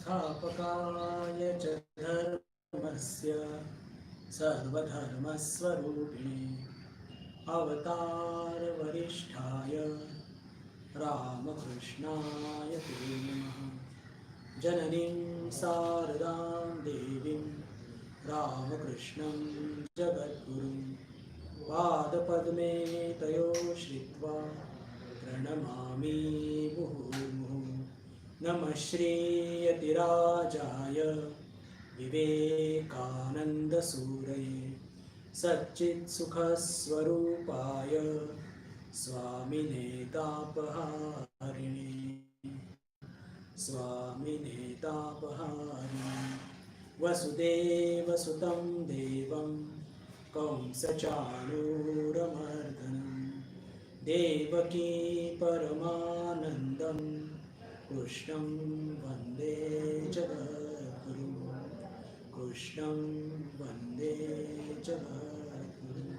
संस्थापकाय च धर्मस्य सर्वधर्मस्वरूपिणे अवतारवरिष्ठाय रामकृष्णाय ते नमः। जननीं शारदां देवीं रामकृष्णं जगद्गुरुं पादपद्मे तयो श्रित्वा प्रणमामि मुहुर्मुहुः। नमः श्रीयतिराजाय विवेकानन्दसूरये सच्चित्सुखस्वरूपाय स्वामिने तापहारिणे वसुदेवसुतं देवं कंसचाणूरमर्दनं देवकी परमानन्दं कृष्णं वन्दे जगद्गुरुं कृष्णं वन्दे जगद्गुरुं।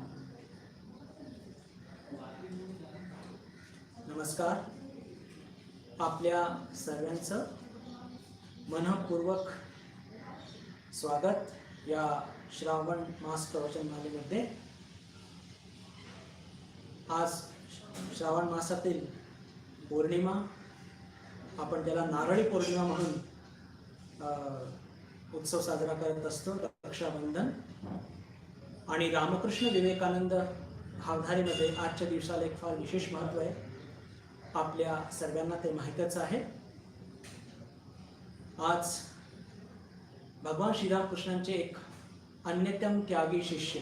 नमस्कार, आपल्या सर्वांचं मनःपूर्वक स्वागत या श्रावण मास प्रवचनमालेमध्ये। आज श्रावण मासातील पौर्णिमा, आपण त्याला नारळी पौर्णिमा म्हणून उत्सव साजरा करत असतो, रक्षाबंधन। आणि रामकृष्ण विवेकानंद भावधारेमध्ये आजच्या दिवसाला एक फार विशेष महत्त्व आहे, आपल्या सर्वांना ते माहीतच आहे। आज भगवान श्रीरामकृष्णांचे एक अन्यतम त्यागी शिष्य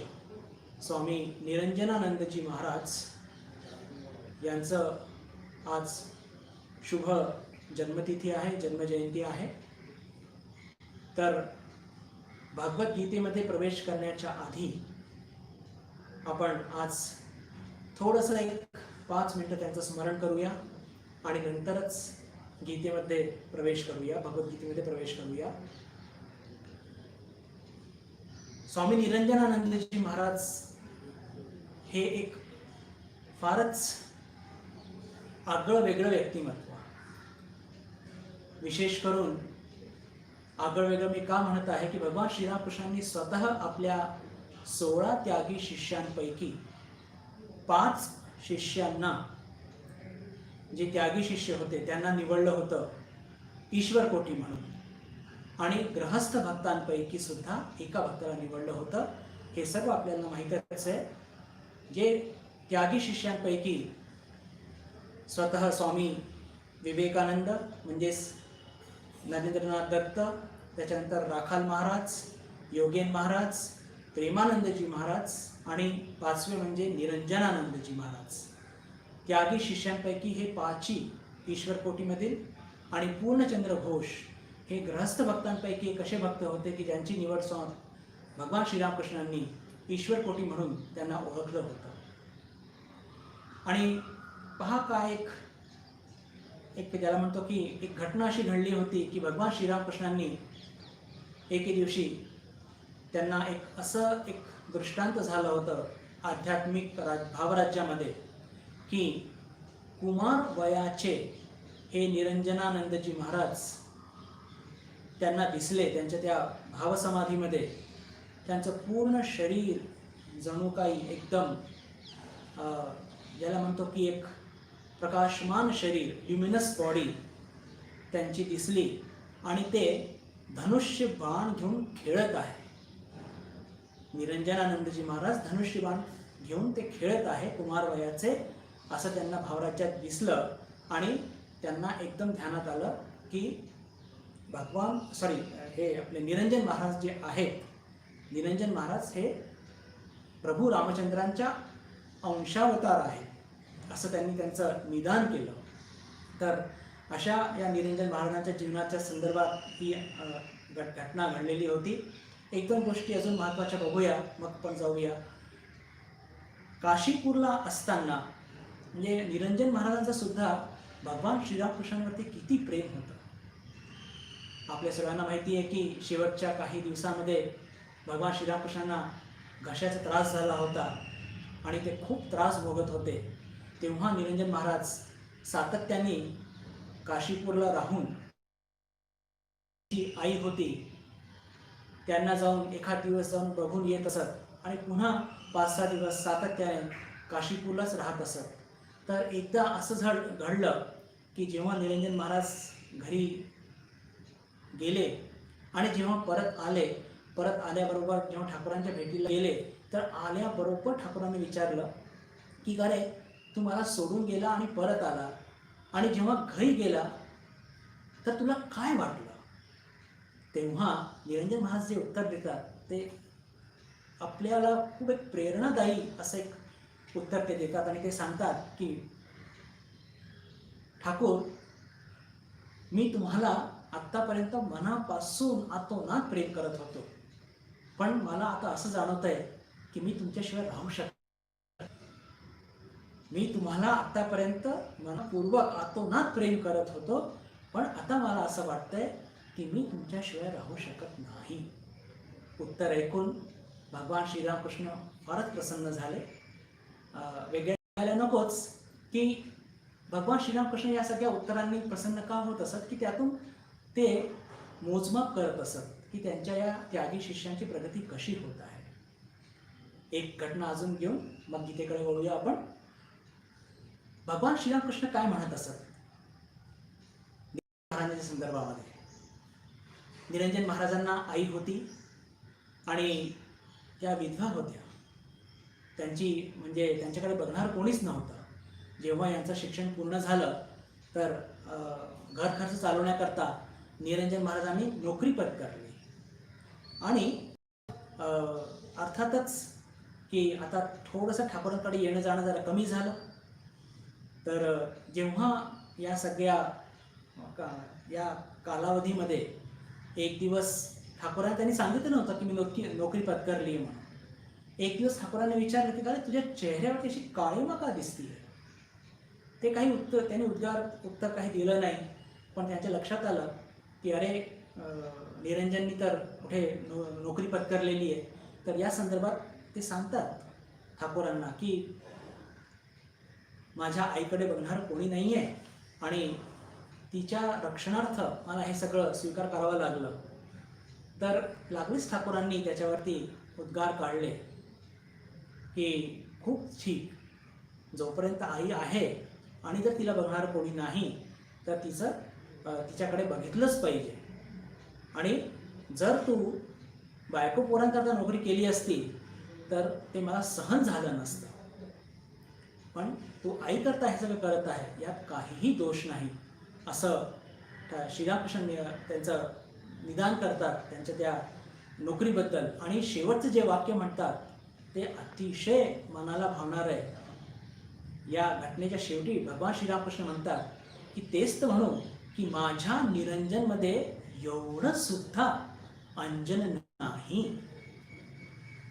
स्वामी निरंजनानंदजी महाराज यांचं आज शुभ जन्मतिथी आहे, जन्मजयंती आहे। तर भगवद्गीतेमध्ये प्रवेश करण्याच्या आधी आपण आज थोडंसं एक 5 मिनिटं त्यांचं स्मरण करूया आणि नंतरच गीतेमध्ये प्रवेश करूया, भगवद्गीतेमध्ये प्रवेश करूया। स्वामी निरंजनानंदजी महाराज हे एक फारच आगळं वेगळं व्यक्तिमत्व। विशेष करून आगळं वेगळं मी का म्हणत आहे की भगवान श्रीरामकृष्णांनी स्वतः आपल्या 16 त्यागी शिष्यांपैकी 5 शिष्यांना, जे त्यागी शिष्य होते त्यांना निवडलं होतं ईश्वर कोटी म्हणून, आणि गृहस्थ भक्तांपैकी सुद्धा एका भक्ताला निवडलं होतं। हे सर्व आपल्याला माहीतच आहे। जे त्यागी शिष्यांपैकी स्वतः स्वामी विवेकानंद म्हणजेच नरेंद्रनाथ दत्त, त्याच्यानंतर राखाल महाराज, योगेन महाराज, प्रेमानंदजी महाराज आणि 5वे म्हणजे निरंजनानंदजी महाराज। त्यागी शिष्यांपैकी हे 5ही ईश्वर कोटीमधील, आणि पूर्णचंद्र घोष हे गृहस्थ भक्तांपैकी एक असे भक्त होते की ज्यांची निवड भगवान श्रीरामकृष्णांनी ईश्वर कोटी म्हणून त्यांना ओळखलं होतं। आणि पहा, काय एक ज्याला म्हणतो की एक घटना अशी घडली होती की भगवान श्रीरामकृष्णांनी एके दिवशी त्यांना असं एक दृष्टांत झालं होतं आध्यात्मिक भावराज्यामध्ये की कुमार वयाचे हे निरंजनानंदजी महाराज त्यांना दिसले। त्यांच्या त्या भावसमाधीमध्ये त्यांचं पूर्ण शरीर जणू काही एकदम ज्याला म्हणतो की एक प्रकाशमान शरीर, ल्युमिनस बॉडी त्यांची दिसली, आणि ते धनुष्य बाण घेऊन खेळत आहे। निरंजनानंदजी महाराज धनुष्य बाण घेऊन ते खेळत आहे कुमार वयाचे, असं त्यांना भावराज्यात दिसलं। आणि त्यांना एकदम ध्यानात आलं की हे आपले निरंजन महाराज जे आहेत, निरंजन महाराज हे प्रभू रामचंद्रांच्या अंशावतार आहेत, असं त्यांनी त्यांचं निदान केलं। तर अशा या निरंजन महाराजांच्या जीवनाच्या संदर्भात ही घटना घडलेली होती। 1-2 गोष्टी अजून महत्त्वाच्या बघूया, मग पण जाऊया। काशीपूरला असताना म्हणजे निरंजन महाराजांचं सुद्धा भगवान श्रीरामकृष्णांवरती किती प्रेम होतं। आपल्या सर्वांना माहिती आहे की शेवटच्या काही दिवसामध्ये भगवान श्रीरामकृष्णांना घशाचा त्रास झाला होता आणि ते खूप त्रास भोगत होते। तेव्हा निरंजन महाराज सातत्याने काशीपूरला राहून आई होती त्यांना जाऊन एखाद दिवस जाऊन बघून येत असत आणि पुन्हा 5-6 दिवस सातत्याने काशीपूरलाच राहत असत. तर एकदा असं घडलं की जेव्हा निरंजन महाराज घरी गेले आणि जेव्हा परत आल्याबरोबर जेव्हा ठाकूरांच्या भेटीला गेले तर आल्याबरोबर ठाकूरांनी विचारलं की अरे तू मला सोडून गेला आणि परत आला आणि जेव्हा घरी गेला तर तुला काय वाटलं? तेव्हा निरंजन महाराज जे उत्तर देतात ते आपल्याला खूप एक प्रेरणादायी असं एक उत्तर ते देतात आणि ते सांगतात की ठाकूर, मी तुम्हाला आत्तापर्यंत मनापासून आतोनात प्रेम करत होतो, पण मला आता असं जाणवत आहे की मी तुमच्याशिवाय राहू शकतो. मी तुम्हाला आत्तापर्यंत मनपूर्वक आतोनात प्रेम करत होतो, पण आता मला असं वाटतंय की मी तुमच्याशिवाय राहू शकत नाही. उत्तर ऐकून भगवान श्रीरामकृष्ण फारच प्रसन्न झाले. वेगळ्या व्हायला नकोच की भगवान श्रीरामकृष्ण या सगळ्या उत्तरांनी प्रसन्न का होत असत की त्यातून ते मोजमाप करत असत की त्यांच्या या त्यागी शिष्यांची प्रगती कशी होत आहे. एक घटना अजून घेऊन मग गीतेकडे वळूया आपण. भगवान श्रीरामकृष्ण काय म्हणत असत महाराजांच्या संदर्भामध्ये? निरंजन महाराजांना आई होती आणि त्या विधवा होत्या. म्हणजे त्यांच्याकडे बघणार कोणीच नव्हतं. जेव्हा यांचं शिक्षण पूर्ण झालं तर घर खर्च चालवण्याकरता निरंजन महाराजांनी नोकरी पत्करली आणि अर्थातच की आता थोडंसं ठाकूरांकडे येणं जाणं जरा कमी झालं. तर जेव्हा या सगळ्या या कालावधीमध्ये एक दिवस ठाकूरांनी त्यांनी सांगितलं नव्हतं की मी नोकरी पत्करली म्हणून. एक दिवस ठाकूरांनी विचारलं की तुझ्या चेहऱ्यावरती अशी काळिमा का दिसते? ते काही त्यांनी उत्तर काही दिलं नाही, पण त्यांच्या लक्षात आलं की अरे निरंजननी तर कुठे नोकरी पत्करलेली आहे. तर या संदर्भात ते सांगतात ठाकूरांना की माझ्या आईकडे बघणार कोणी नाही आहे आणि तिच्या रक्षणार्थ मला हे सगळं स्वीकार करावं लागलं. तर लागलीच ठाकूरांनी त्याच्यावरती उद्गार काढले की खूप ठीक, जोपर्यंत आई आहे आणि जर तिला बघणार कोणी नाही तर तिच्याकडे बघितलंच पाहिजे. आणि जर तू बायको पोरांकरता नोकरी केली असती तर ते मला सहन झालं नसतं, पण तू आईकरता हे सगळं करत आहे यात काहीही दोष नाही असं श्रीरामकृष्ण त्यांचं निदान करतात त्यांच्या त्या नोकरीबद्दल. आणि शेवटचं जे वाक्य म्हणतात ते अतिशय मनाला भावणार आहे. या घटनेच्या शेवटी भगवान श्रीरामकृष्ण म्हणतात की तेच तर म्हणू की माझ्या निरंजनमध्ये एवढं सुद्धा अंजन नाही.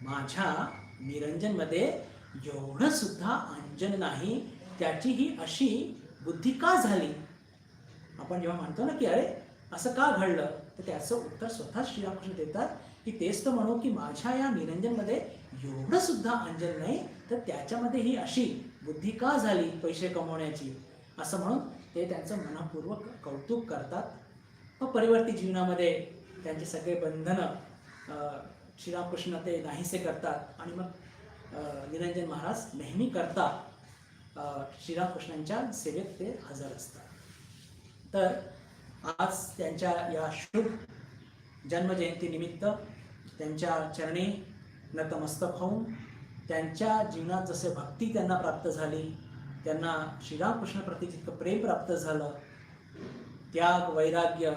माझ्या निरंजनमध्ये एवढं सुद्धा अंजन नाही, त्याची ही अशी बुद्धी का झाली? आपण जेव्हा म्हणतो ना की अरे असं का घडलं, तर त्याचं उत्तर स्वतः श्रीरामकृष्ण देतात की तेच तर म्हणू की माझ्या या निरंजनमध्ये एवढं सुद्धा अंजन नाही, तर त्याच्यामध्ये ही अशी बुद्धी का झाली पैसे कमवण्याची, असं म्हणून ते त्यांचं मनपूर्वक कौतुक करतात. मग परिवर्ती जीवनामध्ये त्यांचे सगळे बंधनं श्रीरामकृष्ण ते नाहीसे करतात आणि मग निरंजन महाराज नेहमी करता श्रीरामकृष्णांच्या सेवेत ते हजर असतात. तर आज त्यांच्या या शुभ जन्मजयंतीनिमित्त त्यांच्या चरणी नतमस्तक होऊन त्यांच्या जीवनात जसे भक्ती त्यांना प्राप्त झाली, त्यांना श्रीरामकृष्णाप्रती जितकं प्रेम प्राप्त झालं, त्याग वैराग्य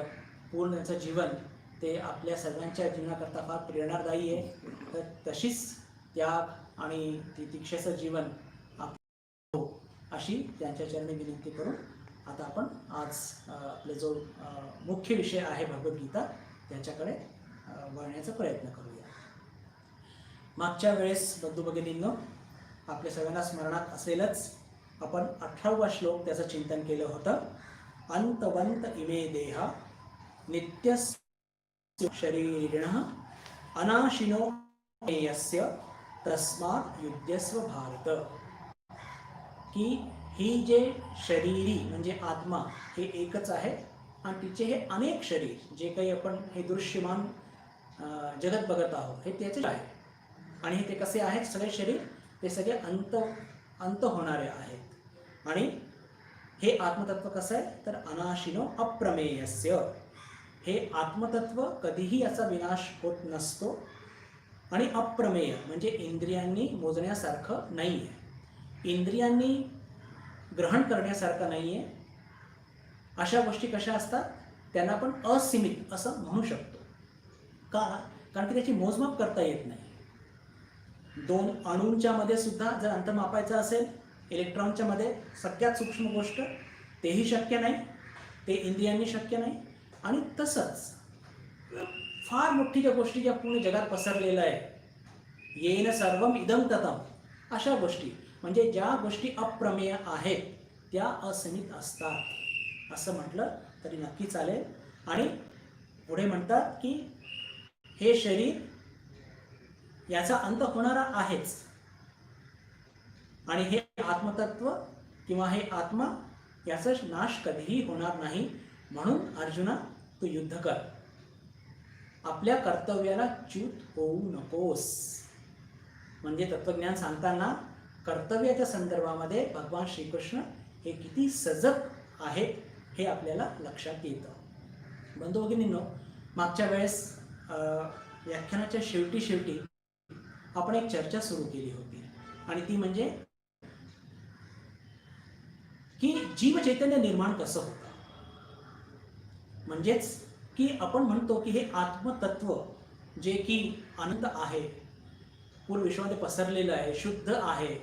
पूर्ण त्यांचं जीवन ते आपल्या सर्वांच्या जीवनाकरता फार प्रेरणादायी आहे. तर तशीच त्याग आणि तितिक्षेचं जीवन हो अशी त्यांच्या चरणी विनंती करून आता आपण आज आपले जो मुख्य विषय आहे भगवद्गीता त्याच्याकडे वळण्याचा प्रयत्न करूया. मागच्या वेळेस बंधू भगिनींनो आपल्या सगळ्यांना स्मरणात असेलच आपण 18वा श्लोक त्याचं चिंतन केलं होतं. अंतवंत इमे देहा नित्य शरीरिणः अनाशिनो यस्य तस्मात् युध्यस्व भारत. की ही जे शरीरी म्हणजे आत्मा हे एकच आहे आणि तिचे हे अनेक शरीर, जे काही आपण हे दृश्यमान जगत बघत आहोत, हे त्याचे आहे. आणि ते कसे आहेत सगळे शरीर? ते सगळे अंत होणारे आहेत. आणि हे आत्मतत्व कसं आहे तर अनाशिनो अप्रमेयस्य. हे आत्मतत्व कधीही याचा विनाश होत नसतो. आणि अप्रमेय म्हणजे इंद्रियांनी मोजण्यासारखं नाही आहे, इंद्रियांनी ग्रहण करण्यासारखं नाही आहे. अशा गोष्टी कशा असतात? त्यांना आपण असीमित असं म्हणू शकतो. का? कारण की त्याची मोजमाप करता येत नाही. 2 अणूंच्या मध्ये सुद्धा जर अंतर मापायचं असेल, इलेक्ट्रॉनच्या मध्ये सगळ्यात सूक्ष्म गोष्ट, तेही शक्य नाही, ते इंद्रियांनी शक्य नाही. आणि तसंच फार मोठी ज्या गोष्टी ज्या पूर्ण जगात पसरलेलं आहे, येन सर्वम इदं ततम, अशा गोष्टी म्हणजे ज्या गोष्टी अप्रमेय आहेत त्या असीमित असतात असं म्हटलं तरी नक्की चालेल. आणि पुढे म्हणतात की हे शरीर याचा अंत होणारा आहेच, आणि हे आत्मतत्व किंवा हे आत्मा याचा नाश कधीही होणार नाही. म्हणून अर्जुना तू युद्ध कर, आपल्या कर्तव्याला च्यूत होऊ नकोस. म्हणजे तत्वज्ञान सांगताना कर्तव्याच्या संदर्भामध्ये भगवान श्रीकृष्ण हे किती सजग आहेत हे आपल्याला लक्षात येतं. बंधू भगिनींनो, मागच्या वेळेस व्याख्यानाच्या शेवटी आपण एक चर्चा सुरू केली होती, आणि ती म्हणजे की जीव चैतन्य निर्माण कसं होतं. म्हणजेच की आपण म्हणतो की हे आत्मतत्व जे की अनंत आहे, पूर्ण विश्वामध्ये पसरलेलं आहे, शुद्ध आहे,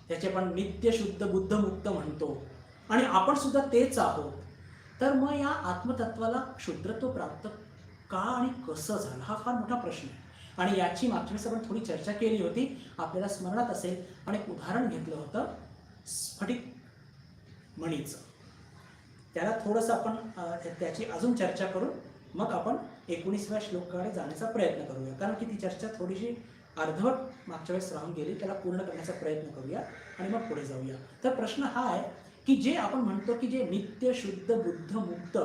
त्याचे आपण नित्य शुद्ध बुद्ध मुक्त म्हणतो, आणि आपण सुद्धा तेच आहोत. तर मग या आत्मतत्वाला क्षुद्रत्व प्राप्त का आणि कसं झालं, हा फार मोठा प्रश्न आहे. आणि याची मागच्या वेळेस आपण थोडी चर्चा केली होती, आपल्याला स्मरणात असेल. आणि एक उदाहरण घेतलं होतं स्फटिक मणीचं. त्याला थोडंसं आपण त्याची अजून चर्चा करून मग आपण 19व्या श्लोकाकडे जाण्याचा प्रयत्न करूया, कारण की ती चर्चा थोडीशी अर्धवट मागच्या वेळेस राहून गेली. त्याला पूर्ण करण्याचा प्रयत्न करूया आणि मग पुढे जाऊया. तर प्रश्न हा आहे की जे आपण म्हणतो की जे नित्य शुद्ध बुद्ध मुक्त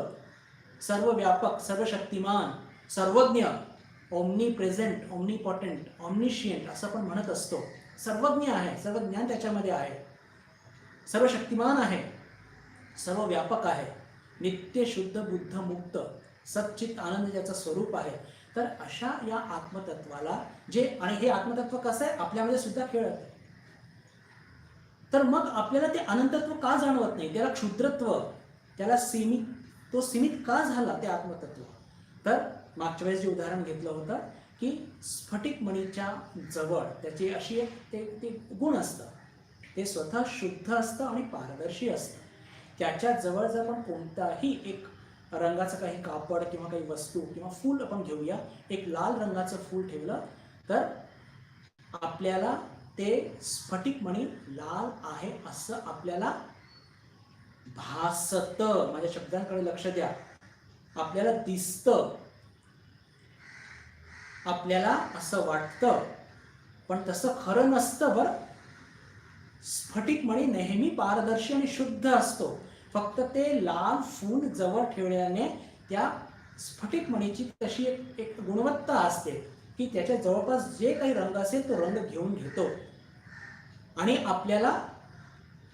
सर्व व्यापक सर्व शक्तिमान सर्वज्ञ, ओमनी प्रेझेंट ओमनीपॉटेंट ऑमनिशियंट असं आपण म्हणत असतो, सर्वज्ञ आहे, सर्व ज्ञान त्याच्यामध्ये आहे, सर्व शक्तिमान आहे, सर्व व्यापक आहे, नित्य शुद्ध बुद्ध मुक्त सच्चित आनंद ज्याचं स्वरूप आहे. तर अशा या आत्मतत्वाला जे, आणि हे आत्मतत्व कसं आहे आपल्यामध्ये सुद्धा खेळत आहे, तर मग आपल्याला ते अनंतत्व का जाणवत नाही, त्याला क्षुद्रत्व, त्याला तो सीमित का झाला ते आत्मतत्व. तर मागच्या वेळेस जे उदाहरण घेतलं होतं की स्फटिक मणीच्या जवळ त्याची अशी एक ते गुण असतं, ते स्वतः शुद्ध असतं आणि पारदर्शी असतं. त्याच्या जवळ जर आपण कोणताही एक रंगाचं काही कापड किंवा काही वस्तू किंवा फूल आपण घेऊया, एक लाल रंगाचं फूल ठेवलं तर आपल्याला ते स्फटिक मणी लाल आहे असं आपल्याला भासतं. माझ्या शब्दांकडे लक्ष द्या, आपल्याला दिसतं, आपल्याला असं वाटतं, पण तसं खरं नसतं बरं. स्फटिक मणी नेहमी पारदर्शी आणि शुद्ध असतो. फक्त ते लाल फूल जवळ ठेवल्याने त्या स्फटिक मणीची तशी एक गुणवत्ता असते की त्याच्या जवळपास जे काही रंग असेल तो रंग घेऊन घेतो, आणि आपल्याला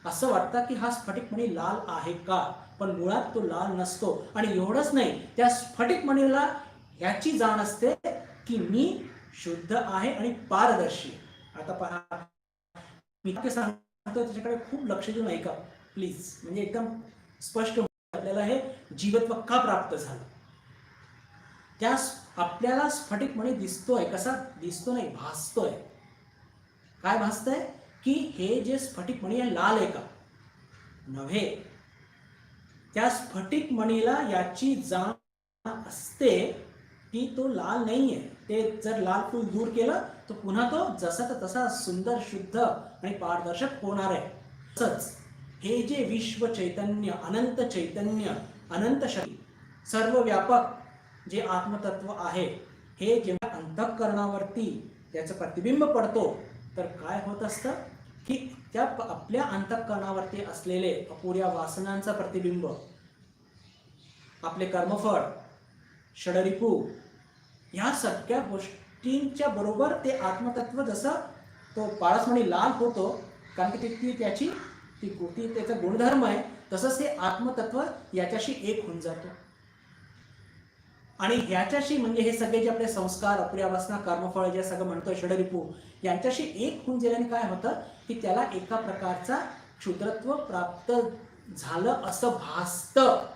असं वाटतं की हा स्फटिक मणी लाल आहे का, पण मुळात तो लाल नसतो. आणि एवढंच नाही, त्या स्फटिक मणीला याची जाण असते की मी शुद्ध आहे आणि पारदर्शी. आता पहा, मी सांगतो त्याच्याकडे खूप लक्ष देऊन ऐका प्लीज, म्हणजे एकदम स्पष्ट आपल्याला हे जीवत्व का प्राप्त झालं. त्या आपल्याला स्फटिक मणी दिसतोय, कसा दिसतो नाही, भासतोय. काय भासतंय की हे जे स्फटिक मणी आहे लाल आहे का, नव्हे. त्या स्फटिक मणीला याची जाण असते की तो लाल नाहीये. ते जर लाल फूल दूर केलं तर पुन्हा तो जसा तसा सुंदर शुद्ध आणि पारदर्शक होणार आहे. तसंच हे जे विश्व चैतन्य, अनंत शक्ती, सर्व व्यापक जे आत्मतत्व आहे, हे जेव्हा अंतःकरणावरती त्याचं प्रतिबिंब पडतो तर काय होत असतं की त्या आपल्या अंतःकरणावरती असलेले अपुऱ्या वासनांचं प्रतिबिंब, आपले कर्मफळ, षडरिपू, ह्या सगळ्या गोष्टींच्या बरोबर ते आत्मतत्व जसं तो पारसमणी लाल होतो, कारण की ती त्याची त्याचा गुणधर्म आहे, तसंच ते आत्मतत्व याच्याशी एक होऊन जातो. आणि ह्याच्याशी म्हणजे हे सगळे जे आपले संस्कार, अपुऱ्या वासना, कर्मफळ जे सगळं म्हणतोय षडरिपू, यांच्याशी एक होऊन गेल्याने काय होतं की त्याला एका प्रकारचा क्षुद्रत्व प्राप्त झालं असं भासतं.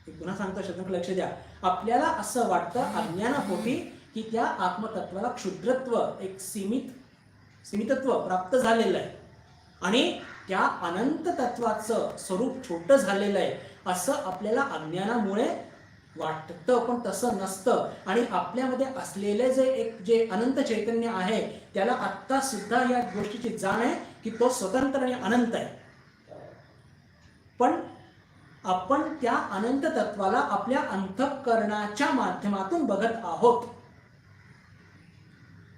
पुन्हा सांगतो, शब्द लक्ष द्या. आपल्याला असं वाटतं अज्ञानापोटी की त्या आत्मतत्वाला क्षुद्रत्व, एक सीमितत्व प्राप्त झालेलं आहे आणि त्या अनंत तत्वाचं स्वरूप छोटं झालेलं आहे असं आपल्याला अज्ञानामुळे वाटतं, पण तसं नसतं. आणि आपल्यामध्ये असलेले जे अनंत चैतन्य आहे त्याला आत्ता सुद्धा या गोष्टीची जाण आहे की तो स्वतंत्र आणि अनंत आहे. पण आपण त्या अनंत तत्वाला आपल्या अंतःकरणाच्या माध्यमातून बघत आहोत.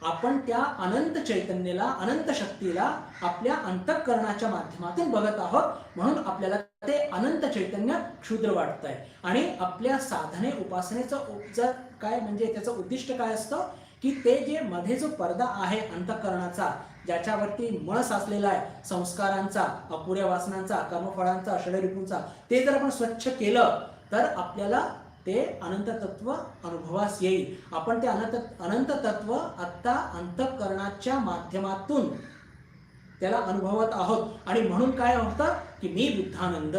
आपण त्या अनंत चैतन्याला, अनंत शक्तीला आपल्या अंतःकरणाच्या माध्यमातून बघत आहोत, म्हणून आपल्याला ते अनंत चैतन्य क्षुद्र वाटतंय. आणि आपल्या साधने, उपासनेचं काय म्हणजे त्याचं उद्दिष्ट काय असतं की ते जे मध्ये जो पडदा आहे अंतःकरणाचा, ज्याच्यावरती मळ साचलेला आहे संस्कारांचा, अपुऱ्या वासनांचा, कर्मफळांचा, षडरिपूंचा, ते जर आपण स्वच्छ केलं तर आपल्याला ते अनंत तत्व अनुभवास येईल. आपण ते अनंत तत्व आत्ता अंतःकरणाच्या माध्यमातून त्याला अनुभवत आहोत. आणि म्हणून काय होतं की मी बुद्धानंद,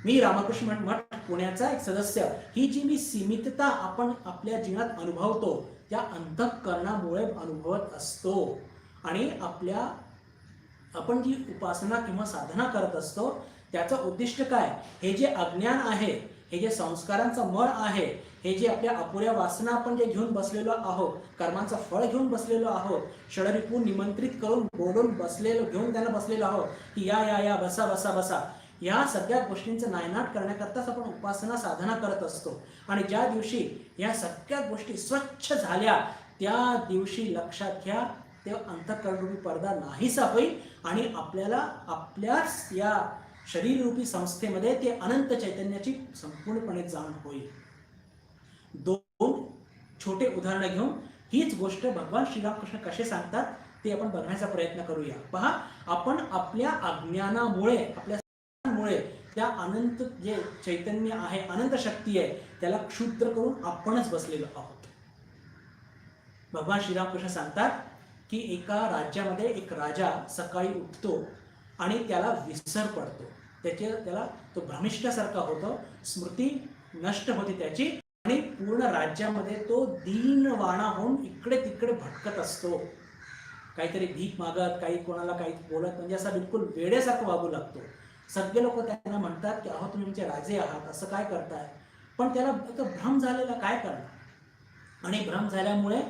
मी रामकृष्ण मठ पुण्याचा एक सदस्य, ही जी मी सीमितता आपण आपल्या जीवनात अनुभवतो त्या अंतःकरणामुळे अनुभवत असतो. आणि आपण जी उपासना किंवा साधना करत असतो त्याचं उद्दिष्ट काय, हे जे अज्ञान आहे, हे जे संस्कारांचा मळ आहे, हे जे आपल्या अपुऱ्या वासना आपण जे घेऊन बसलेलो आहोत, कर्मांचं फळ घेऊन बसलेलो आहोत, षडरिपू निमंत्रित करून बोलून घेऊन त्यांना बसलेलो आहोत की या बसा बसा बसा, या सगळ्या गोष्टींचं नायनाट करण्याकरताच आपण उपासना साधना करत असतो. आणि ज्या दिवशी या सगळ्या गोष्टी स्वच्छ झाल्या त्या दिवशी लक्षात घ्या ते अंतःकरणरूपी पडदा नाहीसा होईल आणि आपल्याला आपल्याच या शरीररूपी संस्थेमध्ये ते अनंत चैतन्याची संपूर्णपणे जाण होईल. दोन छोटे उदाहरणं घेऊन हीच गोष्ट भगवान श्रीरामकृष्ण कसे सांगतात ते आपण बघण्याचा प्रयत्न करूया. पहा, आपण आपल्या अज्ञानामुळे, आपल्यामुळे त्या अनंत जे चैतन्य आहे, अनंत शक्ती आहे, त्याला क्षुद्र करून आपणच बसलेलो आहोत. भगवान श्रीरामकृष्ण सांगतात की एका राज्यामध्ये एक राजा सकाळी उठतो आणि त्याला विसर पडतो, त्याला तो भ्रमिष्ठासारखा होतो, स्मृती नष्ट होते त्याची आणि पूर्ण राज्यामध्ये तो दीनवाणा होऊन इकडे तिकडे भटकत असतो. काहीतरी भीक मागत, काही कोणाला काही बोलत, म्हणजे असा बिलकुल वेड्यासारखं वागू लागतो. सगळे लोक त्यांना म्हणतात की अहो तुम्ही आमचे राजे आहात, असं काय करताय? पण त्याला भ्रम झालेला, काय करणार? आणि भ्रम झाल्यामुळे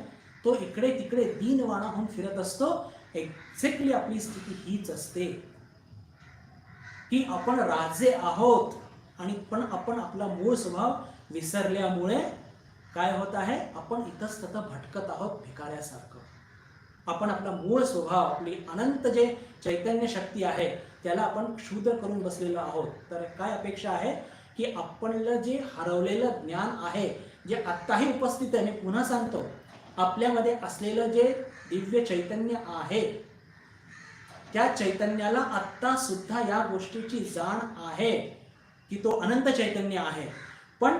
तो इकडे तिकडे दीनवाणा होऊन फिरत असतो. एक्झॅक्टली आपली स्थिती हीच असते की आपण राजे आहोत आणि पण आपण आपला मूळ स्वभाव विसरल्यामुळे काय होत आहे, आपण इतस्ततः भटकत आहोत भिकाऱ्यासारखं. आपण आपला मूळ स्वभाव, आपली अनंत जे चैतन्य शक्ती आहे त्याला आपण क्षुद्र करून बसलेलो आहोत. तर काय अपेक्षा आहे की आपलं जे हरवलेलं ज्ञान आहे, जे आत्ताही उपस्थित आहे, मी पुन्हा सांगतो, आपल्यामध्ये असलेलं जे दिव्य चैतन्य आहे त्या चैतन्याला आत्ता सुद्धा या गोष्टीची जाण आहे की तो अनंत चैतन्य आहे. पण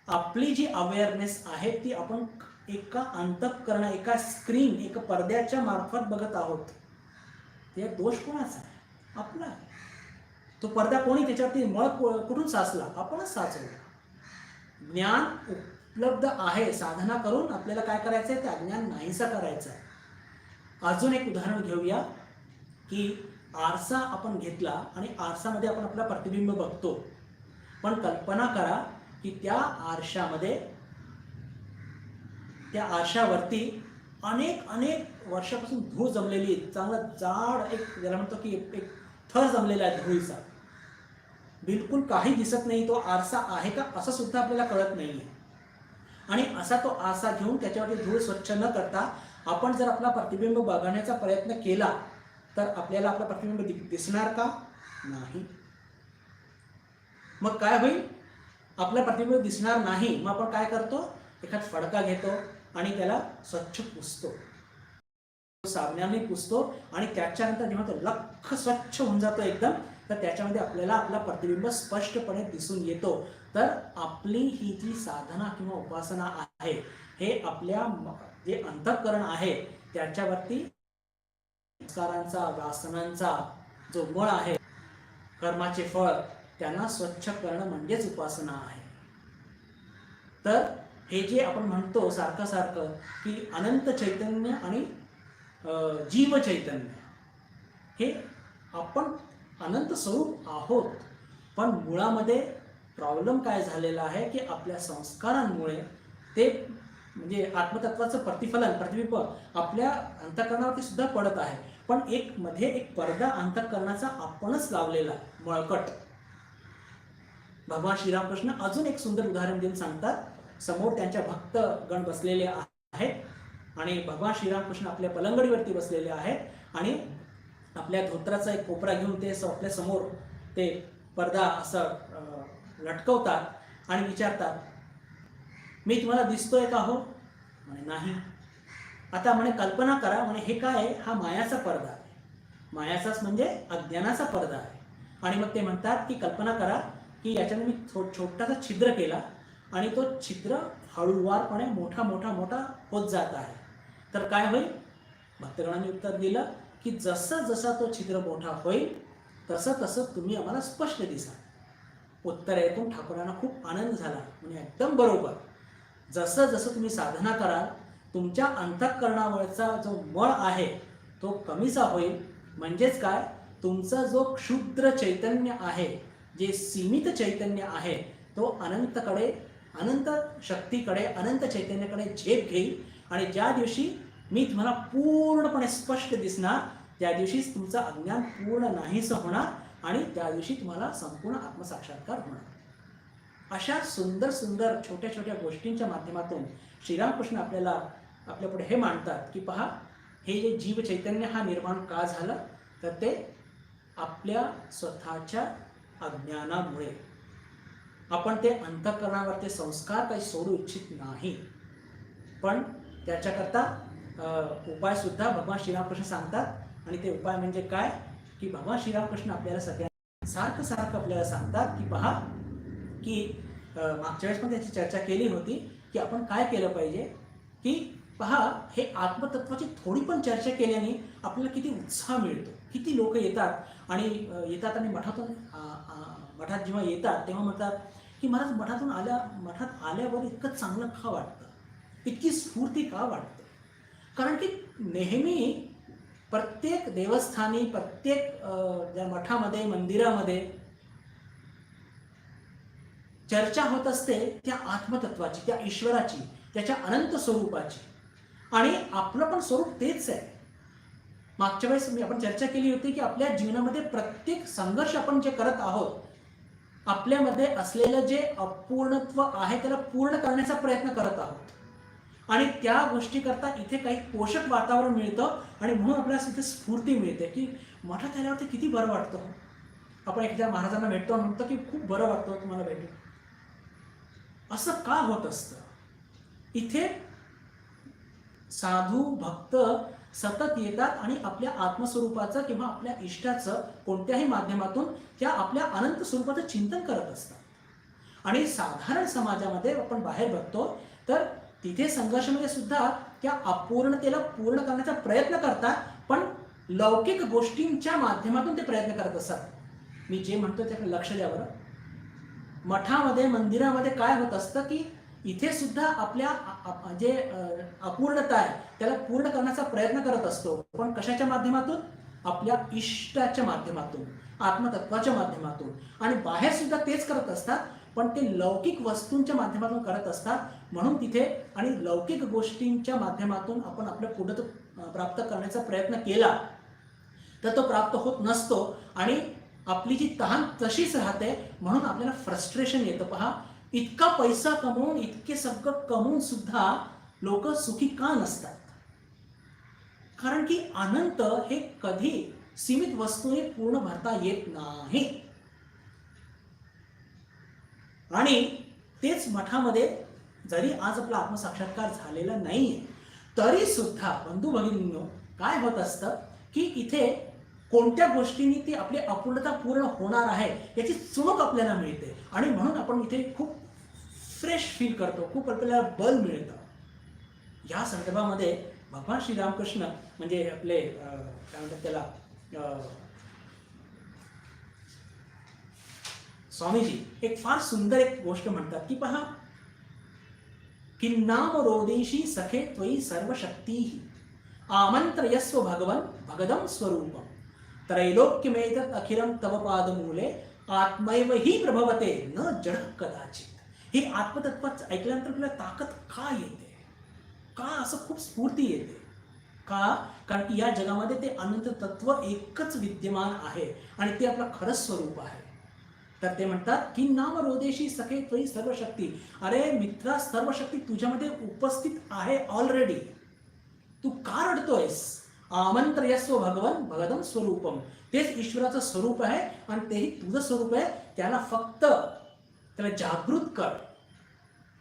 आपली जी अवेअरनेस आहे ती आपण एका अंतःकरण, एका स्क्रीन, एका पडद्याच्या मार्फत बघत आहोत. ते दोष कोणाचा आहे? आपला. तो पडदा कोणी, त्याच्यावरती मळ कुठून साचला? आपणच साचवला. ज्ञान उपलब्ध आहे, साधना करून आपल्याला काय करायचं आहे, ते अज्ञान नाहीसा करायचं आहे. अजून एक उदाहरण घेऊया की आरसा आपण घेतला आणि आरसामध्ये आपण आपला प्रतिबिंब बघतो. पण कल्पना करा की त्या आरशावरती अनेक वर्षापासून धूळ जमलेली, चांगला जाड एक ज्याला म्हणतो की एक थर जमलेला आहे धुळीचा. बिलकुल काही दिसत नाही, तो आरसा आहे का असं सुद्धा आपल्याला कळत नाहीये. आणि असा तो आरसा घेऊन त्याच्यावरती धूळ स्वच्छ न करता आपण जर आपला प्रतिबिंब बघण्याचा प्रयत्न केला तर आपल्याला आपला प्रतिबिंब दिसणार का? नाही. मग काय होईल, आपला प्रतिबिंब दिसणार नाही. मग आपण काय करतो, एखाद फडका घेतो आणि त्याला स्वच्छ पुसतो, साबणाने पुसतो आणि त्याच्यानंतर जेव्हा तो लख्ख स्वच्छ होऊन जातो एकदम, तर त्याच्यामध्ये आपल्याला आपला प्रतिबिंब स्पष्टपणे दिसून येतो. तर आपली ही जी साधना किंवा उपासना आहे, हे आपल्या जे अंतःकरण आहे त्याच्यावरती संस्कारांचा, वासनांचा जो मळ आहे, कर्माचे फळ, त्यांना स्वच्छ करणं म्हणजेच उपासना आहे. तर हे जे आपण म्हणतो सारखं सारखं की अनंत चैतन्य आणि जीव चैतन्य, हे आपण अनंत स्वरूप आहोत. पण मुळामध्ये प्रॉब्लेम काय झालेला आहे की आपल्या संस्कारांमुळे ते म्हणजे आत्मतत्वाचं प्रतिफलन, प्रतिबिंब आपल्या अंतःकरणावरती सुद्धा पडत आहे. पण एक मध्ये एक पडदा अंतःकरणाचा आपणच लावलेला मळकट. भगवान श्रीरामकृष्ण अजून एक सुंदर उदाहरण देऊन सांगतात. समोर त्यांच्या भक्त गण बसलेले आहेत आणि भगवान श्रीरामकृष्ण आपल्या पलंगडीवरती बसलेले आहेत आणि आपल्या धोत्राचा एक कोपरा घेऊन ते आपल्या समोर ते पडदा असं लटकवतात आणि विचारतात, मी तुम्हाला दिसतोय का हो? म्हणे नाही. आता म्हणे कल्पना करा. म्हणे हे काय आहे? हा मायाचा पडदा आहे. मायाचाच म्हणजे अज्ञानाचा पडदा आहे. आणि मग ते म्हणतात की कल्पना करा की याच्याने मी छोटासा छिद्र केला आणि तो छिद्र हळूवारपणे मोठा मोठा मोठा होत जात आहे. तर काय होईल? भक्तगणांनी उत्तर दिलं की जसं जसा तो छिद्र मोठा होईल तसं तसं तुम्ही आम्हाला स्पष्ट दिसाल. उत्तर ऐकून ठाकूरांना खूप आनंद झाला. म्हणजे एकदम बरोबर. जसं जसं तुम्ही साधना कराल तुमच्या अंतःकरणावरचा जो मळ आहे तो कमीचा होईल. म्हणजेच काय, तुमचा जो क्षुद्र चैतन्य आहे, जे सीमित चैतन्य आहे, तो अनंतकडे, अनंत शक्तीकडे, अनंत चैतन्याकडे झेप घेईल. आणि ज्या दिवशी मी तुम्हाला पूर्णपणे स्पष्ट दिसणार त्या दिवशीच तुमचं अज्ञान पूर्ण नाहीसं होणार आणि त्या दिवशी तुम्हाला संपूर्ण आत्मसाक्षात्कार होणार. अशा सुंदर सुंदर छोट्या छोट्या गोष्टींच्या माध्यमातून श्रीरामकृष्ण आपल्याला आपल्यापुढे हे मांडतात की पहा, हे जे जीव चैतन्य हा निर्माण का झालं, तर ते आपल्या स्वतःच्या अज्ञानामुळे. आपण ते अंतःकरणावर ते संस्कार काही सोडू इच्छित नाही, पण त्याच्याकरता उपाय सुद्धा भगवान श्रीरामकृष्ण सांगतात. आणि ते उपाय म्हणजे काय की भगवान श्रीरामकृष्ण आपल्याला सगळ्यांना सारखं सारखं आपल्याला सांगतात की पहा, की मागच्या वेळेस पण त्याची चर्चा केली होती की आपण काय केलं पाहिजे. की पहा, हे आत्मतत्वाची थोडी पण चर्चा केल्याने आपल्याला किती उत्साह मिळतो. किती लोक येतात आणि मठात जेव्हा येतात तेव्हा म्हणतात की महाराज मठात आल्यावर इतकं चांगलं का वाटतं, इतकी स्फूर्ती का वाटते. कारण की नेहमी प्रत्येक देवस्थानी, प्रत्येक ज्या मठामध्ये, मंदिरामध्ये चर्चा होत असते त्या आत्मतत्वाची, त्या ईश्वराची, त्याच्या अनंत स्वरूपाची. आणि आपलं पण स्वरूप तेच आहे. मागच्या वेळेस आपण चर्चा केली होती की आपल्या जीवनामध्ये प्रत्येक संघर्ष आपण जे करत आहोत, आपल्यामध्ये असलेलं जे अपूर्णत्व आहे त्याला पूर्ण करण्याचा प्रयत्न करत आहोत. आणि त्या गोष्टी करता इथे काही पोषक वातावरण मिळतं आणि म्हणून आपल्याला तिथे स्फूर्ती मिळते की मठात आल्यावरती किती बरं वाटतं. आपण एखाद्या महाराजांना भेटतो आणि म्हणतो की खूप बरं वाटतं तुम्हाला भेटून. असं का होत असतं? इथे साधू भक्त सतत येतात आणि आपल्या आत्मस्वरूपाचं किंवा आपल्या इष्टाचं कोणत्याही माध्यमातून त्या आपल्या अनंत स्वरूपाचं चिंतन करत असतात. आणि साधारण समाजामध्ये आपण बाहेर बघतो तर तिथे संघर्षामध्ये सुद्धा त्या अपूर्णतेला पूर्ण करण्याचा प्रयत्न करतात, पण लौकिक गोष्टींच्या माध्यमातून ते प्रयत्न करत असतात. मी जे म्हणतो त्याकडे लक्ष द्या बरं. मठामध्ये, मंदिरामध्ये काय होत असतं की इथे सुद्धा आपल्या जे अपूर्णता आहे त्याला पूर्ण करण्याचा प्रयत्न करत असतो, पण कशाच्या माध्यमातून? आपल्या इष्टाच्या माध्यमातून, आत्मतत्वाच्या माध्यमातून. आणि बाहेर सुद्धा तेच करत असतात, पण ते लौकिक वस्तूंच्या माध्यमातून करत असतात. म्हणून तिथे आणि लौकिक गोष्टींच्या माध्यमातून आपण आपल्या पुढे प्राप्त करण्याचा प्रयत्न केला तर तो प्राप्त होत नसतो आणि आपली जी तहान तशीच राहते. म्हणून आपल्याला फ्रस्ट्रेशन येतं. पहा, इतका पैसा कमवून, इतके सगळं कमवून सुद्धा लोक सुखी का नसतात? कारण की अनंत हे कधी सीमित वस्तूने पूर्ण भरता येत नाही. आणि तेच मठामध्ये जरी आज आपला आत्मसाक्षात्कार झालेला नाहीये तरी सुद्धा बंधू भगिनींनो काय होत असतं की इथे कोणत्या गोष्टींनी ती आपली अपूर्णता पूर्ण होणार आहे याची चुणूक आपल्याला मिळते आणि म्हणून आपण इथे खूप फ्रेश फील करतो, खूप आपल्याला बल मिळतं. या संदर्भामध्ये भगवान श्रीरामकृष्ण म्हणजे आपले काय म्हणतात त्याला स्वामीजी एक फार सुंदर एक गोष्ट म्हणतात की पहा, किन्नाम रोदेशी सखे त्वयी सर्व शक्ती आमंत्रयस्व भगवन भगदम स्वरूपम त्रैलोक्यमेतत् अखिलम तव पादमूले आत्मैव ही प्रभवते न जड कदाचित. हे आत्मतत्वाचं ऐकल्यानंतर तुला ताकद का येते, का असं खूप स्फूर्ती येते का? कारण की या जगामध्ये ते अनंत तत्व एकच विद्यमान आहे आणि ते आपलं खरंच स्वरूप आहे. तर ते म्हणतात की नाम रोदेशी सखे त्वयी सर्व शक्ती. अरे मित्रा, सर्व शक्ती तुझ्यामध्ये उपस्थित आहे ऑलरेडी. तू का रडतोयस? आमंत्रयस्व भगवन भगदम स्वरूपम. तेच ईश्वराचं स्वरूप आहे आणि तेही तुझं स्वरूप आहे. त्याला फक्त त्याला जागृत कर.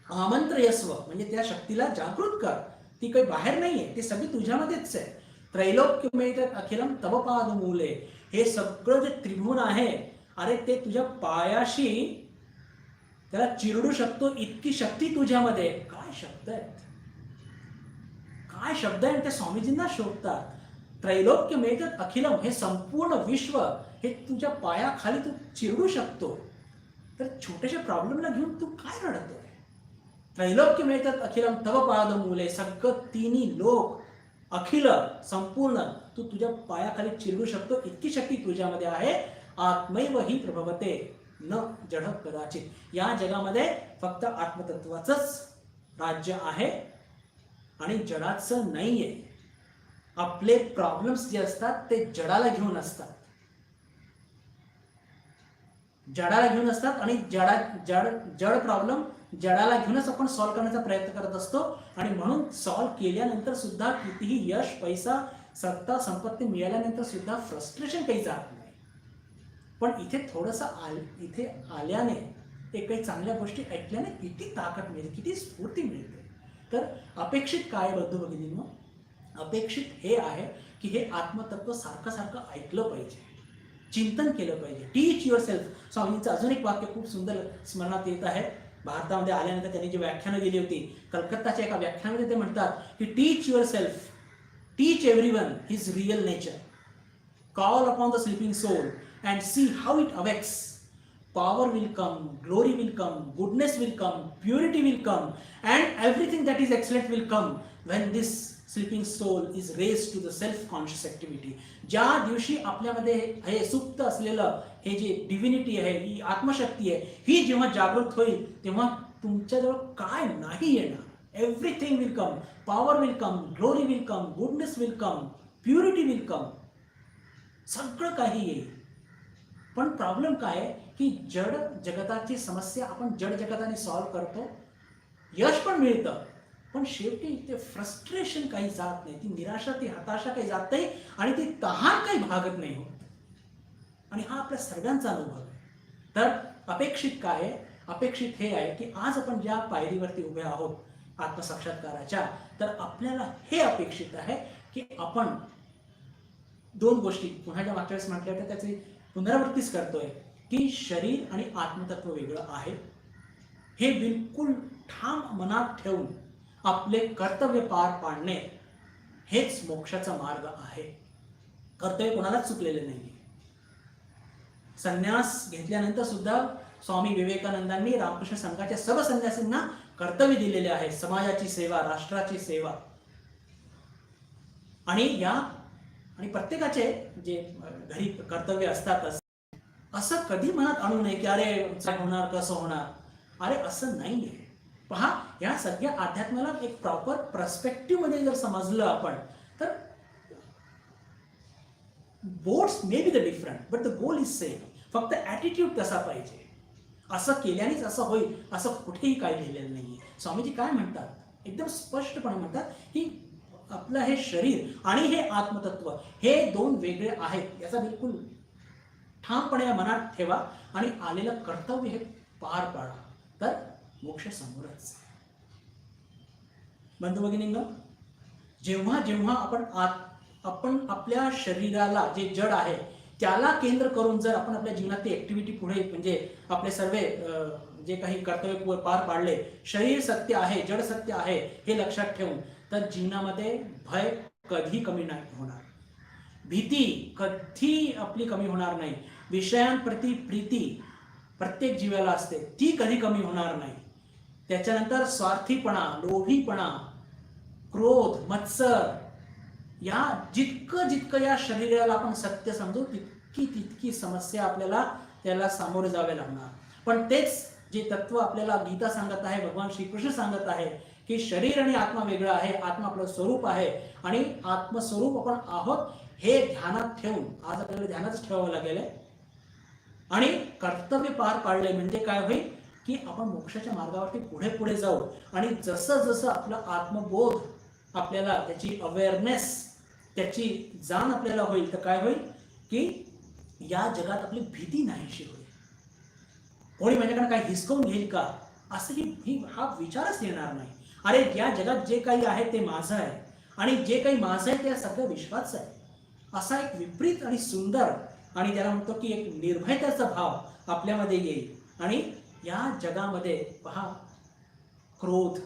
आमंत्रयस्व म्हणजे त्या शक्तीला जागृत कर. ती काही बाहेर नाहीये, ती सगळी तुझ्यामध्येच आहे. त्रैलोक्यमेतत् अखिलम तव पादमूले. हे सगळं जे त्रिभुवन आहे, अरे ते तुझ्या पायाशी त्याला चिरडू शकतो इतकी शक्ती तुझ्यामध्ये. काय शब्द आहेत, काय शब्द आहे. ते स्वामीजींना शोधतात. त्रैलोक्यमेतत् अखिलम, हे संपूर्ण विश्व हे तुझ्या पायाखाली तू चिरडू शकतो. तर छोट्याशा प्रॉब्लेमला घेऊन तू काय रडतोय? त्रैलोक्यमेतत् अखिलम तव पादमूले. सगळं तिन्ही लोक अखिल संपूर्ण तू तुझ्या पायाखाली चिरडू शकतो इतकी शक्ती तुझ्यामध्ये आहे. आत्मैव ही प्रभवते न जड कदाचित. या जगामध्ये फक्त आत्मतत्वाचंच राज्य आहे आणि जडाचं नाहीये. आपले प्रॉब्लेम्स जे असतात ते जडाला घेऊन असतात, जडाला घेऊन असतात आणि जड प्रॉब्लेम जडाला घेऊनच आपण सॉल्व्ह करण्याचा प्रयत्न करत असतो. आणि म्हणून सॉल्व्ह केल्यानंतर सुद्धा कितीही यश, पैसा, सत्ता, संपत्ती मिळाल्यानंतर सुद्धा फ्रस्ट्रेशन काही जात नाही. पण इथे थोडंसं इथे आल्याने एक काही चांगल्या गोष्टी ऐकल्याने किती ताकद मिळते, किती स्फूर्ती मिळते. तर अपेक्षित काय बंधू भगिनींनो? अपेक्षित हे आहे की हे आत्मतत्व सारखं सारखं ऐकलं पाहिजे, चिंतन केलं पाहिजे. टीच युअर सेल्फ. स्वामींचं अजून एक वाक्य खूप सुंदर स्मरणात येत आहे. भारतामध्ये आल्यानंतर त्यांनी जी व्याख्यानं दिली होती, कलकत्ताच्या एका व्याख्यानामध्ये ते म्हणतात की teach yourself, teach everyone his real nature, call upon the sleeping soul and see how it awakes. Power will come, glory will come, goodness will come, purity will come, and everything that is excellent will come when this sleeping soul is raised to the self-conscious activity. ज्या दिवशी आपल्यामध्ये हे सुप्त असलेलं हे जे divinity आहे, ही आत्मशक्ती आहे, ही जेव्हा जागृत होईल तेव्हा तुमच्याजवळ काय नाही येणार. Everything will come, power will come, glory will come, goodness will come, purity will come, सगळं काही येईल. पण प्रॉब्लेम काय आहे की जड जगताची समस्या आपण जड जगताने सॉल्व्ह करतो, यश पण मिळतं, पण शेवटी ते फ्रस्ट्रेशन काही जात नाही, ती निराशा, ती हताशा काही जात नाही आणि ती तहान काही भागत नाही होत. आणि हा आपल्या सर्वांचा अनुभव आहे. तर अपेक्षित काय आहे? अपेक्षित हे आहे की आज आपण ज्या पायरीवरती उभे आहोत आत्मसाक्षात्काराच्या, तर आपल्याला हे अपेक्षित आहे की आपण दोन गोष्टी पुन्हा ज्या मागच्या वेळेस म्हटल्या होत्या त्याची पुनरावृत्तीच करतोय की शरीर आणि आत्मतत्व वेगळं आहे. हे बिलकुल ठाम मनात ठेवून आपले कर्तव्य पार पाडणे हेच मोक्षाचा मार्ग आहे. कर्तव्य कोणालाच चुकलेले नाही. संन्यास घेतल्यानंतर सुद्धा स्वामी विवेकानंदांनी रामकृष्ण संघाच्या सर्व संन्यासींना कर्तव्य दिलेले आहे, समाजाची सेवा, राष्ट्राची सेवा. आणि प्रत्येकाचे जे घरी कर्तव्य असतातच, असं कधी मनात आणू नये की अरे काय होणार, कसं होणार. अरे असं नाहीये. पहा, या सगळ्या अध्यात्माला एक प्रॉपर पर्स्पेक्टिव्ह मध्ये जर समजलं आपण, तर boards may be the different but the goal is same. फक्त ॲटिट्यूड कसा पाहिजे, असं केल्यानेच असं होईल असं कुठेही काही लिहिलेलं नाहीये. स्वामीजी काय म्हणतात, एकदम स्पष्टपणे म्हणतात की आपलं हे शरीर आणि हे आत्मतत्व हे दोन वेगळे आहेत, याचा बिलकुल ठामपणे मनात ठेवा आणि आलेलं कर्तव्य हे पार पाडा. तर मोक्ष समोरच. बंधू भगिनींनो, जेव्हा जेव्हा आपण आपल्या शरीराला जे जड आहे त्याला केंद्र करून जर आपण आपल्या जीवनातली ऍक्टिव्हिटी पुढे म्हणजे आपले सर्व जे काही कर्तव्य पार पाडले, शरीर सत्य आहे, जड सत्य आहे हे लक्षात ठेवून, तर जीवनामध्ये भय कधी कमी नाही होणार, भीती कधी आपली कमी होणार नाही, विषयांप्रती प्रीती प्रत्येक जीवाला असते ती कधी कमी होणार नाही. त्याच्यानंतर स्वार्थीपणा, लोभीपणा, क्रोध, मत्सर, या जितकं या शरीराला आपण सत्य समजू तितकी समस्या आपल्याला त्याला सामोरे जावे लागणार. पण तेच जे तत्व आपल्याला गीता सांगत आहे, भगवान श्रीकृष्ण सांगत आहे की शरीर आणि आत्मा वेगळं आहे, आत्मा आपलं स्वरूप आहे आणि आत्मस्वरूप आपण आहोत हे ध्यानात ठेवून आज आपल्याला ध्यानातच ठेवावं लागेल. आणि कर्तव्य पार पाडले म्हणजे काय होईल की आपण मोक्षाच्या मार्गावरती पुढे पुढे जाऊ. आणि जसं जसं आपला आत्मबोध आपल्याला त्याची अवेअरनेस त्याची जाण आपल्याला होईल, तर काय होईल की या जगात आपली भीती नाहीशी होईल. कोणी माझ्याकडे काय हिसकावून घेईल का असंही हा विचारच येणार नाही. अरे या जगात जे काही आहे ते माझं आहे आणि जे काही माझं आहे ते सगळं विश्वाचं आहे, असा एक विपरीत आणि सुंदर आणि त्याला म्हणतो की एक निर्भयतेचा भाव आपल्यामध्ये येईल. आणि या जगामध्ये पहा, क्रोध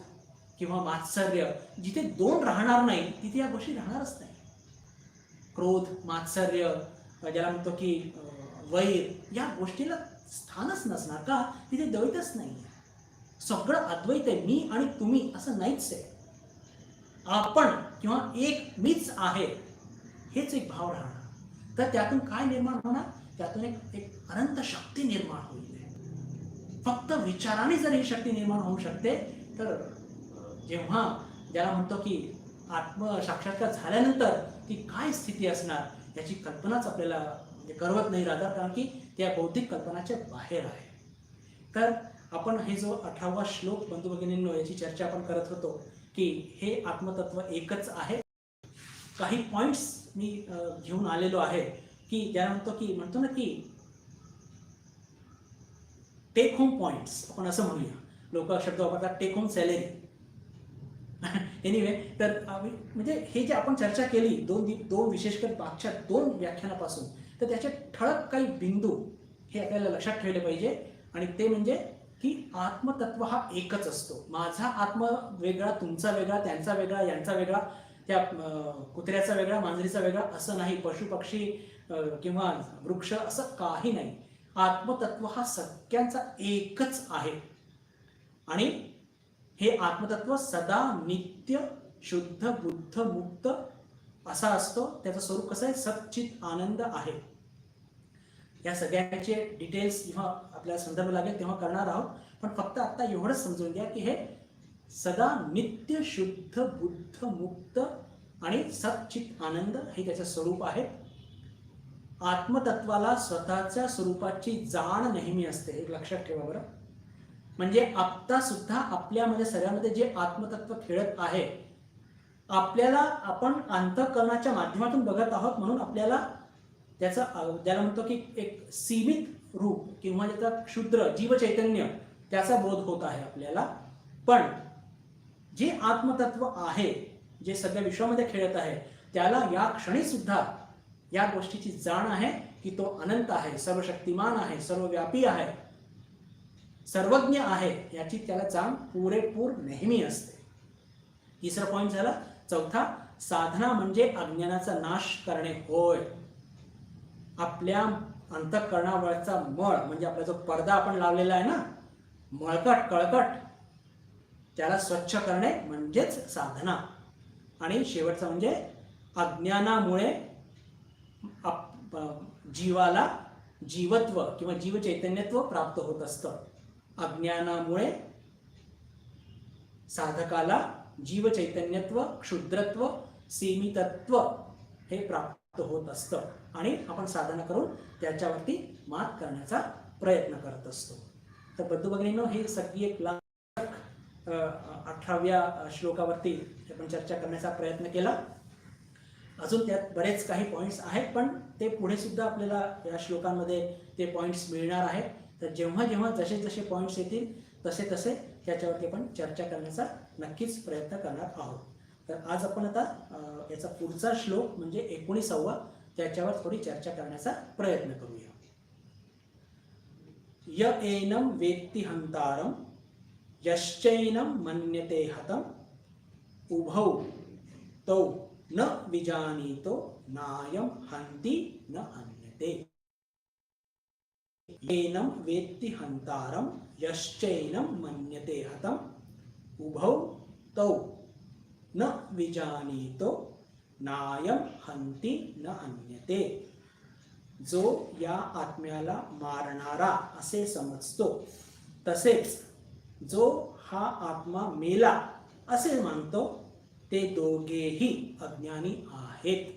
किंवा मात्सर्य जिथे दोन राहणार नाही तिथे या गोष्टी राहणारच नाही. क्रोध, मात्सर्य, ज्याला म्हणतो की वैर, या गोष्टीला स्थानच नसणार का, तिथे द्वैतच नाही. सगळं अद्वैत आहे, मी आणि तुम्ही असं नाहीच आहे. आपण किंवा एक मीच आहे हेच एक भाव राहणार. तर त्यातून काय निर्माण होणार, त्यातून एक अनंत शक्ती निर्माण होईल. फक्त विचाराने जर ही शक्ती निर्माण होऊ शकते, तर जेव्हा ज्याला म्हणतो की आत्मसाक्षात्कार झाल्यानंतर ती काय स्थिती असणार याची कल्पनाच आपल्याला करवत नाही राहतात, कारण की त्या बौद्धिक कल्पनाच्या बाहेर आहे. तर आपण हे जो 18वा श्लोक बंधू भगिनींनो याची चर्चा आपण करत होतो की हे आत्मतत्व एकच आहे. काही पॉइंट्स मी घेऊन आलेलो आहे की ज्याला म्हणतो ना की टेक होम पॉइंट्स आपण असं म्हणूया. लोक शब्द वापरतात टेक होम सॅलरी. एनिवे, तर म्हणजे हे जे आपण चर्चा केली दोन विशेषकर मागच्या 2 व्याख्यानापासून, तर त्याचे ठळक काही बिंदू हे आपल्याला लक्षात ठेवले पाहिजे. आणि ते म्हणजे की आत्मतत्व हा एकच असतो. माझा आत्म वेगळा, तुमचा वेगळा, त्यांचा वेगळा, यांचा वेगळा, त्या कुत्र्याचा वेगळा, मांजरीचा वेगळा असं नाही, पशु पक्षी किंवा वृक्ष असं काही नाही. आत्मतत्व हा सगळ्यांचा एकच आहे. आणि हे आत्मतत्व सदा नित्य शुद्ध बुद्ध मुक्त असा असतो. त्याचं स्वरूप कसं आहे, सच्चित आनंद आहे. या सगळ्यांचे डिटेल्स जेव्हा आपल्याला संदर्भ लागेल तेव्हा करणार आहोत. पण फक्त आता एवढंच समजून घ्या की हे सदा नित्य शुद्ध बुद्ध मुक्त आणि सच्चित आनंद हे त्याचं स्वरूप आहे. आत्मतत्वाला स्वतःच्या स्वरूपाची जाण नेहमी असते, हे लक्षात ठेवा बरं. म्हणजे आत्ता सुद्धा आपल्यामध्ये सगळ्यामध्ये जे आत्मतत्व खेळत आहे, आपल्याला आपण अंतःकरणाच्या माध्यमातून बघत आहोत, म्हणून आपल्याला त्याचा ज्याला म्हणतो की एक सीमित रूप किंवा त्याचा क्षुद्र जीव चैतन्य त्याचा बोध होत आहे आपल्याला. पण जे आत्मतत्व आहे, जे सगळ्या विश्वामध्ये खेळत आहे, त्याला या क्षणी सुद्धा या गोष्टीची जाण आहे की तो अनंत आहे, सर्वशक्तिमान आहे, सर्वव्यापी आहे, सर्वज्ञ आहे, याची त्याला जाण पुरेपूर नेहमी असते. तिसरा पॉइंट झाला. चौथा, साधना म्हणजे अज्ञानाचा नाश करणे होय. आपल्या अंतःकरणावरचा मळ म्हणजे आपला जो पडदा आपण लावलेला आहे ना, मळकट कळकट, त्याला स्वच्छ करणे म्हणजेच साधना. आणि शेवटचा म्हणजे अज्ञानामुळे जीवाला जीवत्व किंवा जीव चैतन्यत्व प्राप्त होत असतं. अज्ञानामुळे साधकाला जीव चैतन्यत्व, क्षुद्रत्व, सीमितत्व हे प्राप्त होत असतं आणि आपण साधना करून त्याच्यावरती मात करण्याचा प्रयत्न करत असतो. तर बंधू भगिनींनो, ही सगळी एक 18व्या श्लोकावरती आपण चर्चा करण्याचा प्रयत्न केला. अजून त्यात बरेच काही पॉइंट्स आहेत, पण ते पुढे सुद्धा आपल्याला या श्लोकांमध्ये ते पॉइंट्स मिळणार आहेत. तर जेव्हा जेव्हा जसे जसे पॉईंट्स येतील तसे तसे त्याच्यावरती आपण चर्चा करण्याचा नक्कीच प्रयत्न करणार आहोत. तर आज आपण आता याचा पुढचा श्लोक म्हणजे 19वा त्याच्यावर थोडी चर्चा करण्याचा प्रयत्न करूया. य एनं वेत्ति हंतारं यश्चैनं मन्यते हतं उभौ तौ न विजानीतो नायं हन्ति न अन्यते. एनं वेत्ति हंतारं यश्चैनं मन्यते हतं उभौ तौ न विजानीतो नायं हन्ति न अन्यते. जो या आत्म्याला मारणारा असे समजतो तसेच जो हा आत्मा मेला असे मानतो ते दोघेही अज्ञानी आहेत.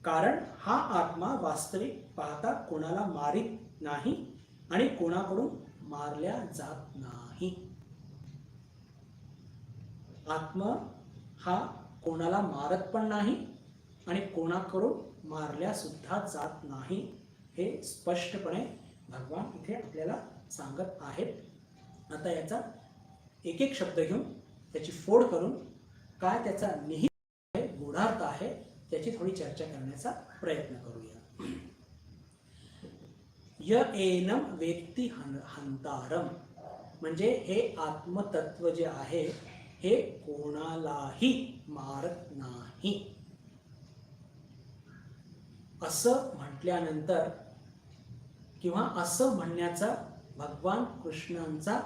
कारण हा आत्मा वास्तविक पाहता कोणाला मारित नाही आणि कोणाकडून मारल्या जात नाही. आत्मा हा कोणाला मारत पण नाही आणि कोणाकडून मारल्या सुद्धा जात नाही. हे स्पष्टपणे भगवान इथे आपल्याला सांगत आहेत. आता याचा एक एक शब्द घेऊन त्याची फोड करून काय त्याचा निहित आहे, गूढार्थ आहे त्याची थोडी चर्चा करण्याचा प्रयत्न करूया. य एनं वेत्ति हंतारं म्हणजे हे आत्मतत्व जे आहे हे कोणालाही मारत नाही. असं म्हटल्यानंतर किंवा असं म्हणण्याचा भगवान कृष्णांचा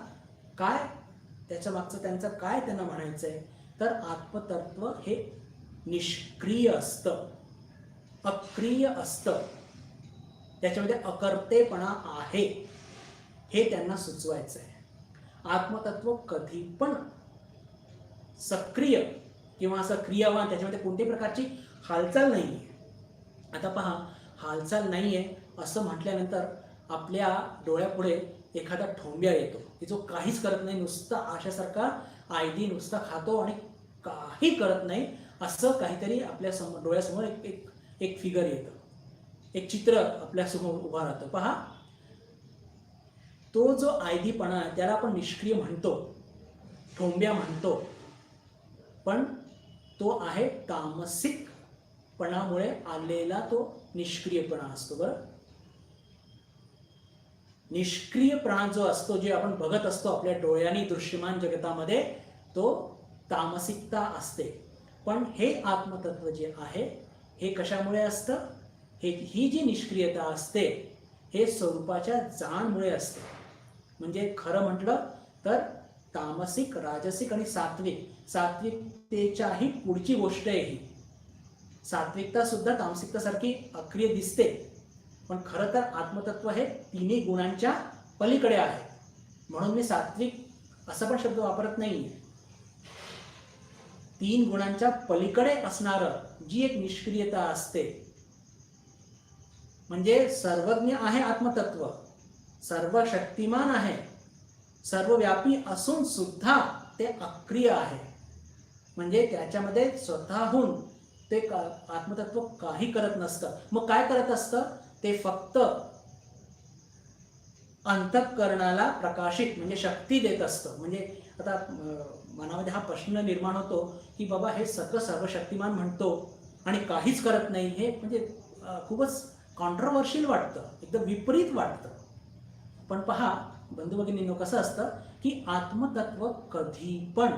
काय त्याच्या मागचं त्यांचं काय त्यांना म्हणायचंय तर आत्मतत्व हे निष्क्रिय असतं, अक्रिय असतं, त्याच्यामध्ये अकर्तेपणा आहे हे त्यांना सुचवायचं आहे. आत्मतत्व कधी पण सक्रिय किंवा असं क्रियावान त्याच्यामध्ये कोणत्याही प्रकारची हालचाल नाही आहे. आता पहा, हालचाल नाही आहे असं म्हटल्यानंतर आपल्या डोळ्यापुढे एखादा ठोंब्या येतो की जो काहीच करत नाही, नुसता आशासारखा आयदी नुसता खातो आणि काही करत नाही असं काहीतरी आपल्या डोळ्यासमोर एक फिगर येतं, एक चित्र आपल्यासमोर उभा राहतं. पहा, तो जो आयदीपणा आहे त्याला आपण निष्क्रिय म्हणतो, ठोंब्या म्हणतो, पण तो आहे तामसिकपणामुळे आलेला तो निष्क्रियपणा असतो. बरं, निष्क्रियपणा जो असतो जे आपण बघत असतो आपल्या डोळ्यांनी दृश्यमान जगतामध्ये तो तामसिकता असते. पण हे आत्मतत्व जे आहे हे कशामुळे असतं? ही जी निष्क्रियता असते हे स्वरूपाच्या जाणमुळे असते. म्हणजे खरं म्हटलं तर तामसिक, राजसिक आणि सात्विकतेच्याही पुढची गोष्ट आहे ही. सात्विकता सुद्धा तामसिकतासारखी अक्रिय दिसते, पण खरं तर आत्मतत्व हे तिन्ही गुणांच्या पलीकडे आहे. म्हणून मी सात्विक असा पण शब्द वापरत नाही. 3 गुणांच्या पलीकडे असणारं जी एक निष्क्रियता असते, म्हणजे सर्वज्ञ आहे आत्मतत्व, सर्व शक्तिमान आहे, सर्वव्यापी असून सुद्धा ते अक्रिय आहे. म्हणजे त्याच्यामध्ये स्वतःहून ते आत्मतत्व काही करत नसतं. मग काय करत असतं? ते फक्त अंतःकरणाला प्रकाशित म्हणजे शक्ती देत असतं. म्हणजे आता मनामध्ये हा प्रश्न निर्माण होतो की बाबा हे सगळं सर्वशक्तिमान म्हणतो आणि काहीच करत नाही, हे म्हणजे खूपच कॉन्ट्रोवर्शियल वाटतं, एकदम विपरीत वाटतं. पण पहा बंधू भगिनींनो, कसं असतं की आत्मतत्व कधी पण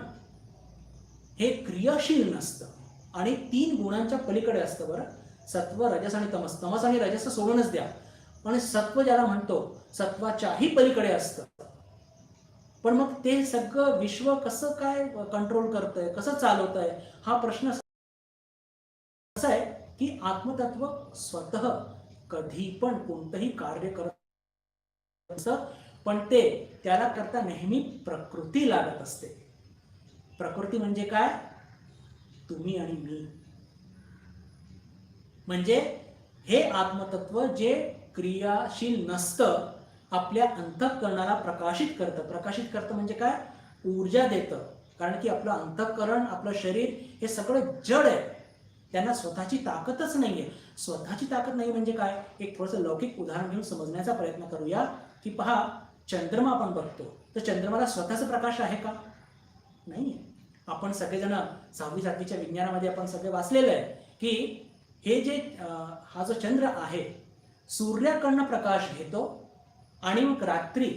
हे क्रियाशील नसतं आणि 3 गुणांच्या पलीकडे असतं. बरं, सत्व, रजस आणि तमस. तमस आणि रजस सोडूनच द्या, पण सत्व ज्याला म्हणतो सत्वाच्याही पलीकडे असतं. पण मग ते सगळं विश्व कसं काय कंट्रोल करतंय, कसं चालवतंय, हा प्रश्न असा आहे की आत्मतत्व स्वतः कधी पण कोणतंही कार्य करत असतं, पण ते त्याला करता नेहमी प्रकृती लागत असते. प्रकृती म्हणजे काय? तुम्ही आणि मी. म्हणजे हे आत्मतत्व जे क्रियाशील नसतं आपल्या अंतःकरणाला प्रकाशित करतं. प्रकाशित करतं म्हणजे काय? ऊर्जा देतं. कारण की आपलं अंतःकरण, आपलं शरीर हे सगळं जड आहे, त्यांना स्वतःची ताकदच नाहीये. स्वतःची ताकद नाही म्हणजे काय? एक थोडंसं लौकिक उदाहरण घेऊन समजण्याचा प्रयत्न करूया. की पहा, चंद्रमा आपण बघतो तर चंद्रमाला स्वतःचा प्रकाश आहे का? नाही. आपण सगळेजण 6वी-7वीच्या विज्ञानामध्ये आपण सगळे वाचलेलं आहे की हे जे हा जो चंद्र आहे सूर्याकडनं प्रकाश घेतो आणि मग रात्री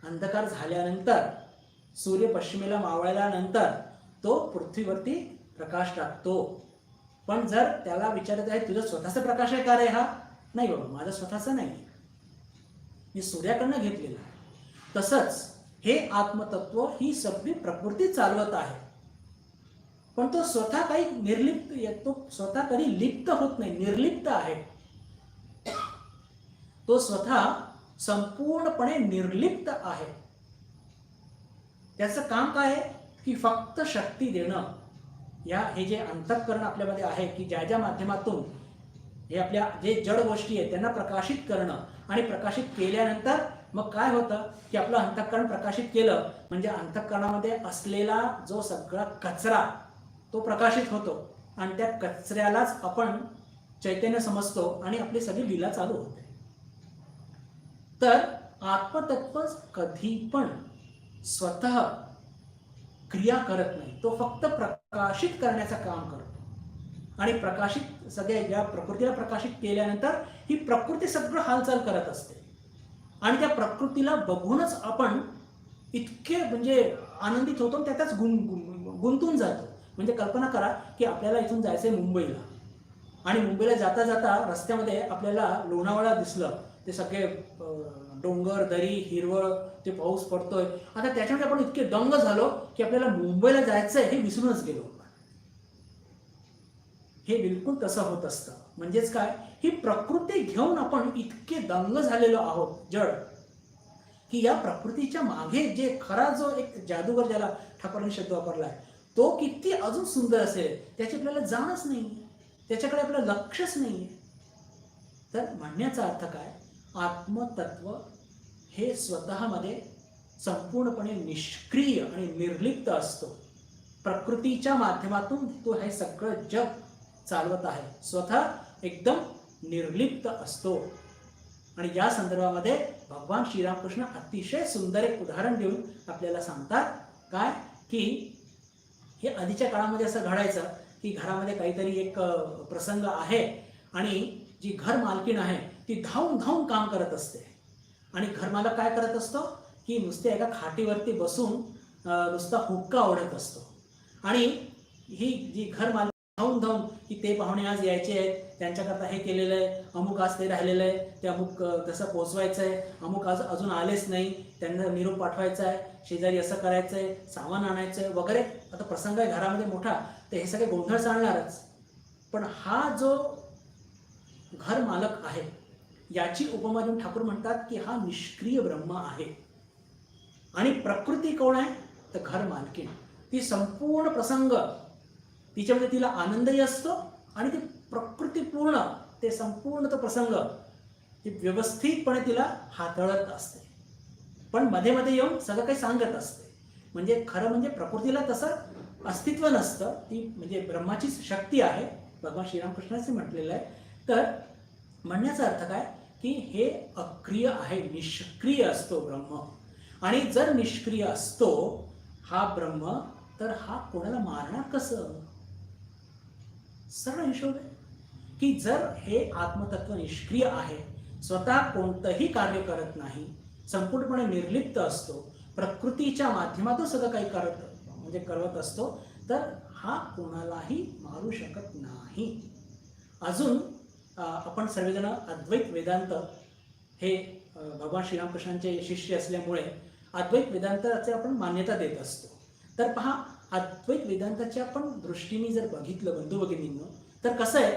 अंधकार झाल्यानंतर सूर्य पश्चिमेला मावळल्यानंतर तो पृथ्वीवरती प्रकाश टाकतो. पण जर त्याला विचारत आहे तुझा स्वतःचा प्रकाश आहे का रे हा? नाही बाबा, माझा स्वतःचा नाही, मी सूर्याकडनं घेतलेला आहे. तसंच हे आत्मतत्व ही सगळी प्रकृती चालवत आहे, पण तो स्वतः काही निर्लिप्त, तो स्वतः कधी लिप्त होत नाही, निर्लिप्त आहे. तो स्वतः संपूर्णपणे निर्लिप्त आहे. त्याचं काम काय आहे की फक्त शक्ती देणं. हे जे अंतःकरण आपल्यामध्ये आहे की ज्या ज्या माध्यमातून हे आपल्या जे जड गोष्टी आहेत त्यांना प्रकाशित करणं, आणि प्रकाशित केल्यानंतर मग काय होतं की आपलं अंतःकरण प्रकाशित केलं म्हणजे अंतःकरणामध्ये असलेला जो सगळा कचरा तो प्रकाशित होतो, आणि त्या कचऱ्यालाच आपण चैतन्य समजतो आणि आपली सगळी लीला चालू होते. तर आत्मतत्व कधी पण स्वतः क्रिया करत नाही, तो फक्त प्रकाशित करण्याचं काम करतो. आणि प्रकाशित सगळ्या या प्रकृतीला प्रकाशित केल्यानंतर ही प्रकृती सगळं हालचाल करत असते, आणि त्या प्रकृतीला बघूनच आपण इतके म्हणजे आनंदित होतो, त्यातच गुंतून जातो. म्हणजे कल्पना करा की आपल्याला इथून जायचंय मुंबईला, आणि मुंबईला जाता जाता रस्त्यामध्ये आपल्याला लोणावळा दिसलं, ते सगळे डोंगर दरी हिरवळ, ते पाऊस पडतोय. आता त्याच्यामध्ये आपण इतके दंग झालो की आपल्याला मुंबईला जायचंय हे विसरूनच गेलो. हे बिलकुल तसं होत असतं. म्हणजेच काय, ही प्रकृती घेऊन आपण इतके दंग झालेलो आहोत जड, की या प्रकृतीच्या मागे जे खरा जो एक जादूगर, ज्याला ठाकूरांनी शब्द वापरलाय, तो किती अजून सुंदर असेल त्याची आपल्याला जाणच नाही, त्याच्याकडे आपलं लक्षच नाही. तर म्हणण्याचा अर्थ काय, आत्मतत्व हे स्वतःमध्ये संपूर्णपणे निष्क्रिय आणि निर्लिप्त असतो. प्रकृतीच्या माध्यमातून तो हे सगळं जग चालवत आहे, स्वतः एकदम निर्लिप्त असतो. आणि या संदर्भामध्ये भगवान श्रीरामकृष्ण अतिशय सुंदर एक उदाहरण देऊन आपल्याला सांगतात काय, की हे आधीच्या काळामध्ये असं घडायचं की घरामध्ये काहीतरी एक प्रसंग आहे, आणि जी घर मालकीण आहे ती धावून धावून काम करत असते, आणि घरमालक काय करत असतो की नुसते एका खाटीवरती बसून नुसता हुक्का ओढत असतो. आणि ही जी घर मालकीण धावून धावून की ते पाहुणे आज यायचे आहेत, त्यांच्याकरता हे केलेलं आहे, अमुक आज ते राहिलेलं आहे, ते अमुक तसं पोचवायचं आहे, अमुक आज अजून आलेच नाही, त्यांना निरोप पाठवायचा आहे, शेजारी असं करायचं आहे, सामान आणायचं आहे वगैरे. आता प्रसंग आहे घरामध्ये मोठा, तर हे सगळे गोंधळ चालणारच. पण हा जो घर मालक आहे याची उपमा देऊन ठाकूर म्हणतात की हा निष्क्रिय ब्रह्म आहे. आणि प्रकृती कोण आहे, तर घर मालकीण. ती संपूर्ण प्रसंग तिच्यामध्ये तिला आनंदही असतो, आणि ती प्रकृती पूर्ण ते संपूर्ण तो प्रसंग ती व्यवस्थितपणे तिला हाताळत असते, पण मध्ये मध्ये येऊन सगळं काही सांगत असते. म्हणजे खरं म्हणजे प्रकृतीला तसं अस्तित्व नसतं, ती म्हणजे ब्रह्माचीच शक्ती आहे, भगवान श्रीरामकृष्णांनी म्हटलेलं आहे. तर म्हणण्याचा अर्थ काय की हे अक्रिय आहे, निष्क्रिय असतो ब्रह्म. आणि जर निष्क्रिय असतो हा ब्रह्म, तर हा कोणाला मारणार कसं? सरळ हिशोब आहे की जर हे आत्मतत्व निष्क्रिय आहे, स्वतः कोणतंही कार्य करत नाही, संपूर्णपणे निर्लिप्त असतो, प्रकृतीच्या माध्यमातून सगळं काही करत असतो, तर हा कोणालाही मारू शकत नाही. अजून आपण सर्वजण अद्वैत वेदांत हे भगवान श्रीरामकृष्णांचे शिष्य असल्यामुळे अद्वैत वेदांताची आपण मान्यता देत असतो. तर पहा, अद्वैत वेदांताच्या पण दृष्टीने जर बघितलं बंधू भगिनींनो, तर कसं आहे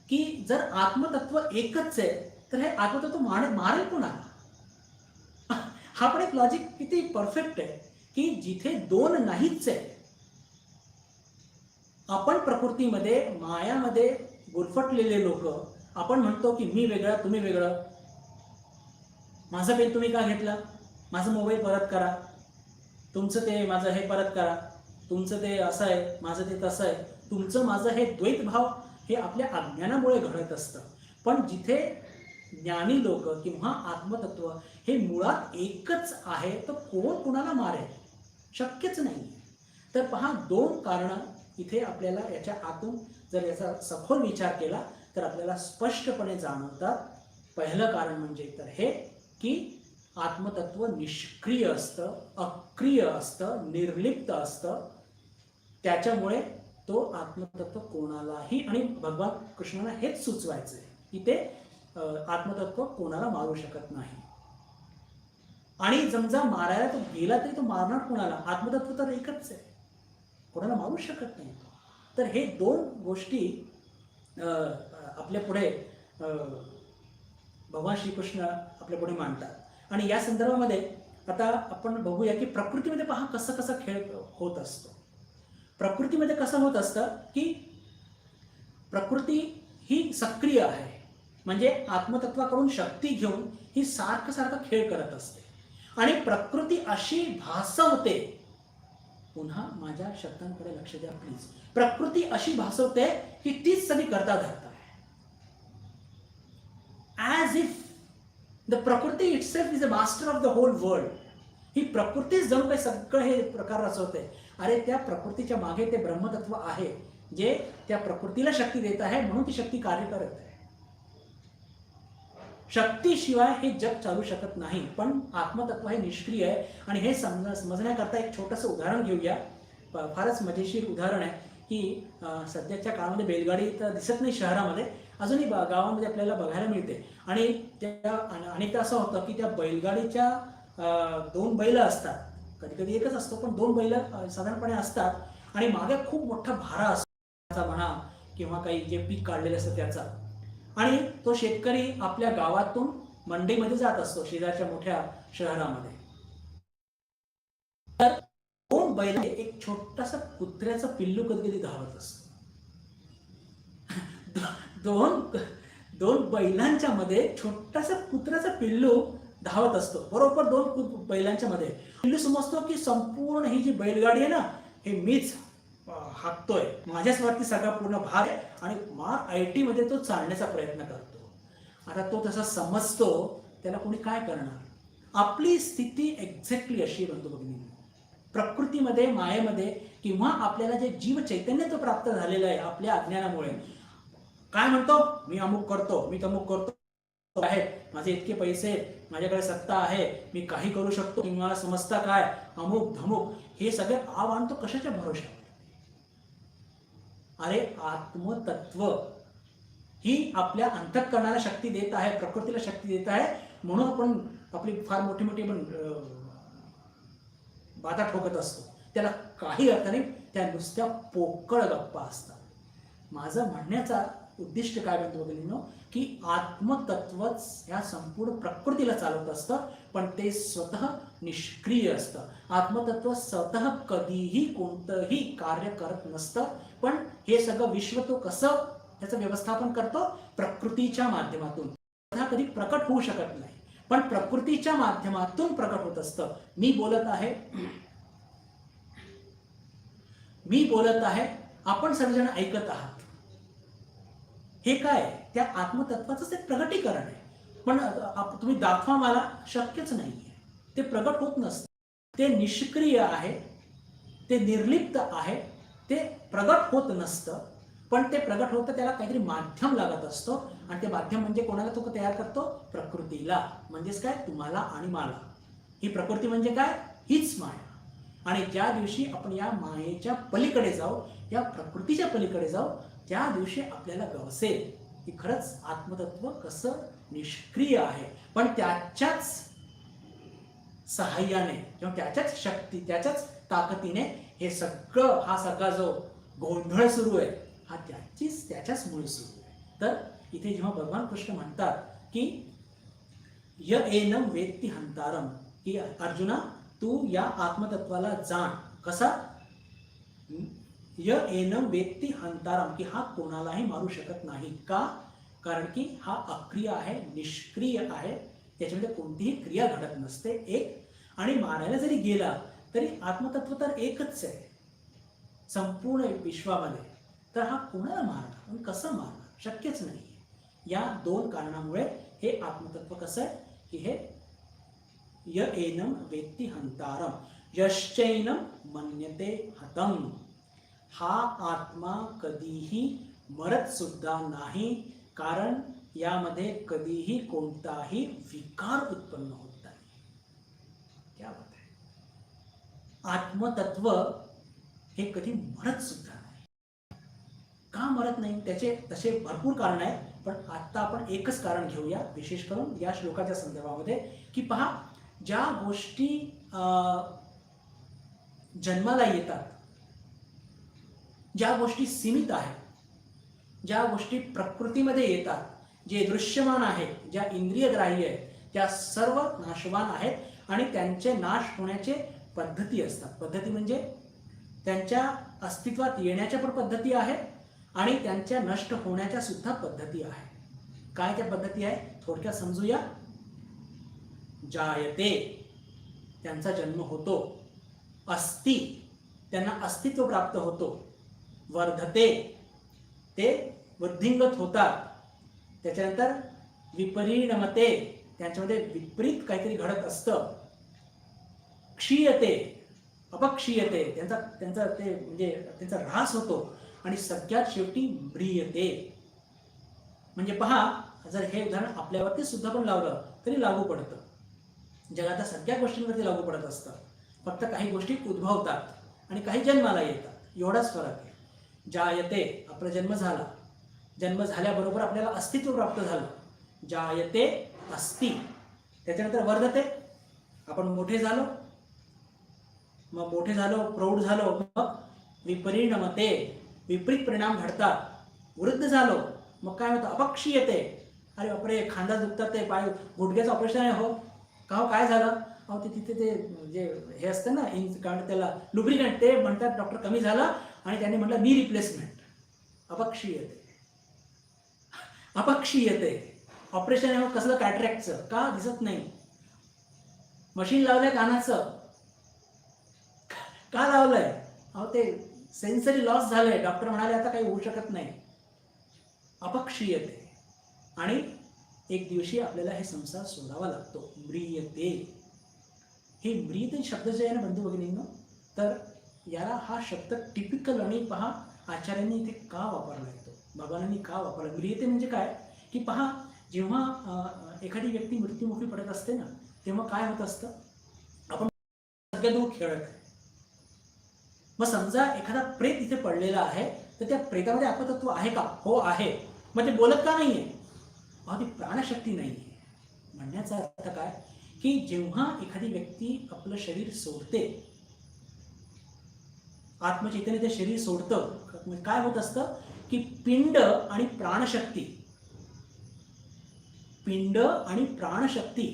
की जर आत्मतत्व एकच आहे तर हे आत्मतत्व मारेल कोणाला? हा पण एक लॉजिक किती परफेक्ट आहे की जिथे दोन नाहीच आहे, आपण प्रकृतीमध्ये मायामध्ये गुरफटलेले लोक, आपण म्हणतो की मी वेगळा तुम्ही वेगळं, माझं पेन तुम्ही का घेतला, माझं मोबाईल परत करा, तुमचं ते माझं हे परत करा, तुमचं ते असं आहे माझं ते तसं आहे, तुमचं माझं हे द्वैत भाव हे आपल्या अज्ञानामुळे घडत असतं. पण जिथे ज्ञानी लोक किंवा आत्मतत्व हे मुळात एकच आहे, तर कोण कोणाला मारेल? शक्यच नाही. तर पहा, दोन कारणं इथे आपल्याला याच्या आतून जर याचा सखोल विचार केला तर आपल्याला स्पष्टपणे जाणवतात. पहिलं कारण म्हणजे तर हे की आत्मतत्व निष्क्रिय असतं, अक्रिय असतं, निर्लिप्त असतं. त्याच्यामुळे तो आत्मतत्व कोणालाही, आणि भगवान कृष्णाला हेच सुचवायचं आहे की ते आत्मतत्व कोणाला मारू शकत नाही. आणि समजा मारायला तो गेला तरी तो मारणार कोणाला? आत्मतत्व तर एकच आहे, कोणाला मारू शकत नाही. तर हे दोन गोष्टी आपल्या पुढे भगवान श्रीकृष्ण आपल्या पुढे मांडतात. आणि या संदर्भामध्ये आता आपण बघूया की प्रकृतीमध्ये पहा कसं कसं खेळ होत असतो. प्रकृतीमध्ये कसं होत असतं की प्रकृती ही सक्रिय आहे, म्हणजे आत्मतत्वाकडून शक्ती घेऊन ही सारखं सारखं खेळ करत असते. आणि प्रकृती अशी भासवते, पुन्हा माझ्या शब्दांकडे लक्ष द्या प्लीज, प्रकृती अशी भासवते की तीच सगळी करता धरता आहे. As if the prakriti itself is a master of the whole world. ही प्रकृतीच जणू काही सगळं हे प्रकार रचवते. अरे त्या प्रकृतीच्या मागे ते ब्रह्मतत्व आहे जे त्या प्रकृतीला शक्ती देत आहे, म्हणून ती शक्ती कार्य करत आहे. शक्तीशिवाय हे जग चालू शकत नाही. पण आत्मतत्व हे निष्क्रिय आहे. आणि हे समजण्याकरता एक छोटंसं उदाहरण घेऊया. फारच मजेशीर उदाहरण आहे की सध्याच्या काळामध्ये बैलगाडी तर दिसत नाही शहरामध्ये, अजूनही गावामध्ये आपल्याला बघायला मिळते. आणि त्या अनेकदा असं होतं की त्या बैलगाडीच्या दोन बैल असतात, कधी कधी एकच असतो, पण दोन बैल साधारणपणे असतात. आणि मागे खूप मोठा भारा असतो म्हणा, किंवा काही जे पीक काढलेलं असतं त्याचा. आणि तो शेतकरी आपल्या गावातून मंडईमध्ये जात असतो, शेजारच्या मोठ्या शहरामध्ये. तर दोन बैल, एक छोटासा कुत्र्याचं पिल्लू कधी कधी धावत असतो. दोन बैलांच्या मध्ये छोटासा कुत्र्याचा पिल्लू धावत असतो. बरोबर दोन बैलांच्या मध्ये पिल्लू समजतो की संपूर्ण ही जी बैलगाडी आहे ना, हे मीच हाकतोय, माझ्याच सगळा पूर्ण भाग आहे. आणि मार आयटी मध्ये तो चालण्याचा प्रयत्न करतो. आता तो तसा समजतो, त्याला कोणी काय करणार? आपली स्थिती एक्झॅक्टली अशी बंधू भगिनी, प्रकृतीमध्ये, मायेमध्ये, किंवा आपल्याला जे जीव चैतन्य प्राप्त झालेलं आहे आपल्या अज्ञानामुळे, काय म्हणतो? मी अमुक करतो, मी तमुक करतो आहे, माझे इतके पैसे, माझ्याकडे सत्ता आहे, मी काही करू शकतो, तुम्ही मला समजता काय, अमुक धमुक, हे सगळे आव आणतो कशाच्या भरोशावर? अरे आत्मतत्व ही आपल्या अंतःकरणाला शक्ती देत आहे, प्रकृतीला शक्ती देत आहे. म्हणून आपण आपली फार मोठी मोठी बाता ठोकत असतो, त्याला काही अर्थ नाही, त्या नुसत्या पोकळ गप्पा असतात. माझं म्हणण्याचा उद्दिष्ट काय म्हणतो बघितलं की आत्मतत्वच या संपूर्ण प्रकृतीला चालवत असतं, पण ते स्वतः निष्क्रिय असतं. आत्मतत्व स्वतः कधीही कोणतंही कार्य करत नसतं, पण हे सगळं विश्व तो कसं त्याचं व्यवस्थापन करतो? प्रकृतीच्या माध्यमातून. स्वतः कधी प्रकट होऊ शकत नाही, पण प्रकृतीच्या माध्यमातून प्रकट होत असतं. मी बोलत आहे, आपण सर्वजण ऐकत आहात. हे काय? त्या आत्मतत्वाचं एक प्रगटीकरण आहे. पण तुम्ही दाखवा मला, शक्यच नाहीये. ते प्रगट होत नसतं. ते निष्क्रिय आहे, ते निर्लिप्त आहे, ते प्रगट होत नसतं. पण ते प्रगट होतं त्याला काहीतरी माध्यम लागत असतो. आणि ते माध्यम म्हणजे कोणाला तो तयार करतो? प्रकृतीला. म्हणजेच काय? तुम्हाला आणि मला. ही प्रकृती म्हणजे काय? हीच माया. आणि ज्या दिवशी आपण या मायेच्या पलीकडे जाऊ, या प्रकृतीच्या पलीकडे जाऊ, त्या दिवशी आपल्याला गवसेल की खरंच आत्मतत्व कसं निष्क्रिय आहे, पण त्याच्याच सहाय्याने किंवा त्याच्याच शक्ती, त्याच्याच ताकदीने हे सगळं, हा सगळा जो गोंधळ सुरू आहे, हा त्याच्याचमुळे सुरू आहे. तर इथे जेव्हा भगवान कृष्ण म्हणतात की य एनम वेत्ती हंतारम, की अर्जुना तू या आत्मतत्वाला जाण. कसा? य एनम वेत्ती हंतारम, की हा कोणालाही मारू शकत नाही. का? कारण की हा अक्रिय आहे, निष्क्रिय आहे, त्याच्यामध्ये कोणतीही क्रिया घडत नसते. एक, आणि मारायला जरी गेला तरी आत्मतत्व तर एकच आहे संपूर्ण विश्वामध्ये. तर हा कोणाला मारणार आणि कसं मारणार? शक्यच नाही. या दोन कारणामुळे हे आत्मतत्व कसं आहे की हे य एनम वेत्ती हंतारम यश्चैनम मन्यते हतम. हा आत्मा कधीही मरत सुद्धा नाही, कारण यामध्ये कधीही कोणताही विकार उत्पन्न होत नाही. क्या बात आहे. आत्मतत्व हे कधी मरत सुद्धा नाही. का मरत नाही? त्याचे तसे भरपूर कारण आहेत, पण आता आपण एकच कारण घेऊया विशेष करून या श्लोकाच्या संदर्भामध्ये, की पहा, ज्या गोष्टी जन्माला येतात, ज्या गोष्टी सीमित आहेत, ज्या गोष्टी प्रकृतीमध्ये येतात, जे दृश्यमान आहेत, ज्या इंद्रियग्राह्य आहेत, त्या सर्व नाशवान आहेत आणि त्यांचे नाश होण्याचे पद्धती असतात. पद्धती म्हणजे त्यांच्या अस्तित्वात येण्याच्या पण पद्धती आहेत आणि त्यांच्या नष्ट होण्याच्या सुद्धा पद्धती आहेत. काय त्या पद्धती आहे थोडक्यात समजूया. जायते, त्यांचा जन्म होतो. अस्ति, त्यांना अस्तित्व प्राप्त होतो. वर्धते, ते वृद्धिंगत होतात. त्याच्यानंतर विपरिणमते, त्यांच्यामध्ये विपरीत काहीतरी घडत असतं. क्षीयते, अपक्षीयते, त्यांचा ते म्हणजे त्यांचा ऱ्हास होतो. आणि सगळ्यात शेवटी म्रियते. म्हणजे पहा, जर हे उदाहरण आपल्यावरती सुद्धा पण लावलं तरी लागू पडतं. जगाच्या सगळ्या गोष्टींवरती लागू पडत असतं. फक्त काही गोष्टी उद्भवतात आणि काही जन्माला येतात, एवढाच फरक आहे. जायते, आपला जन्म झाला, जन्म झाल्याबरोबर आपल्याला अस्तित्व प्राप्त झालं. जायते अस्ति. त्याच्यानंतर वर्धते, आपण मोठे झालो, मग मोठे झालो, प्रौढ झालो, मग विपरिणमते, विपरीत परिणाम घडतात. वृद्ध झालो, मग काय होतं? अपक्षीयते. अरे बापरे, खांदा दुखतात, ते पाय, गुडघ्याचं ऑपरेशन आहे हो का, हो काय झालं? अहो ते तिथे ते जे हे असतं ना, कारण त्याला लुब्रिकंट, ते म्हणतात डॉक्टर कमी झालं आणि त्यांनी म्हटलं नी रिप्लेसमेंट. अपक्षीयते. अपक्षीयते, ऑपरेशन आहे कसलं, कॅटरॅक्टचं, का दिसत नाही. मशीन लावलंय कानाचं, का लावलंय? अहो ते सेन्सरी लॉस झालंय, डॉक्टर म्हणाले आता काही होऊ शकत नाही. अपक्षीयते. आणि एक दिवशी आपल्याला हे संसार सोडावा लागतो. म्रियते. हे म्रियते शब्द जे आहे ना बंधू भगिनींनो, तर याला हा शब्द टिपिकल आणि पहा आचार्यांनी इथे का वापरला येतो, भगवानांनी का वापरला. म्रियते म्हणजे काय की पहा, जेव्हा एखादी व्यक्ती मृत्युमुखी पडत असते ना, तेव्हा काय होत असतं, आपण सगळ्या दूर खेळत आहे. मग समजा एखादा प्रेत इथे पडलेला आहे, तर त्या प्रेतामध्ये आत्मतत्व आहे का? हो आहे. मग ते बोलत का नाहीये? अहो ती प्राणशक्ती नाहीये. म्हणण्याचा अर्थ काय की जेव्हा एखादी व्यक्ती आपलं शरीर सोडते, आत्मचैतन्य ते शरीर सोडतं, काय होत असतं की पिंड आणि प्राणशक्ती, पिंड आणि प्राणशक्ती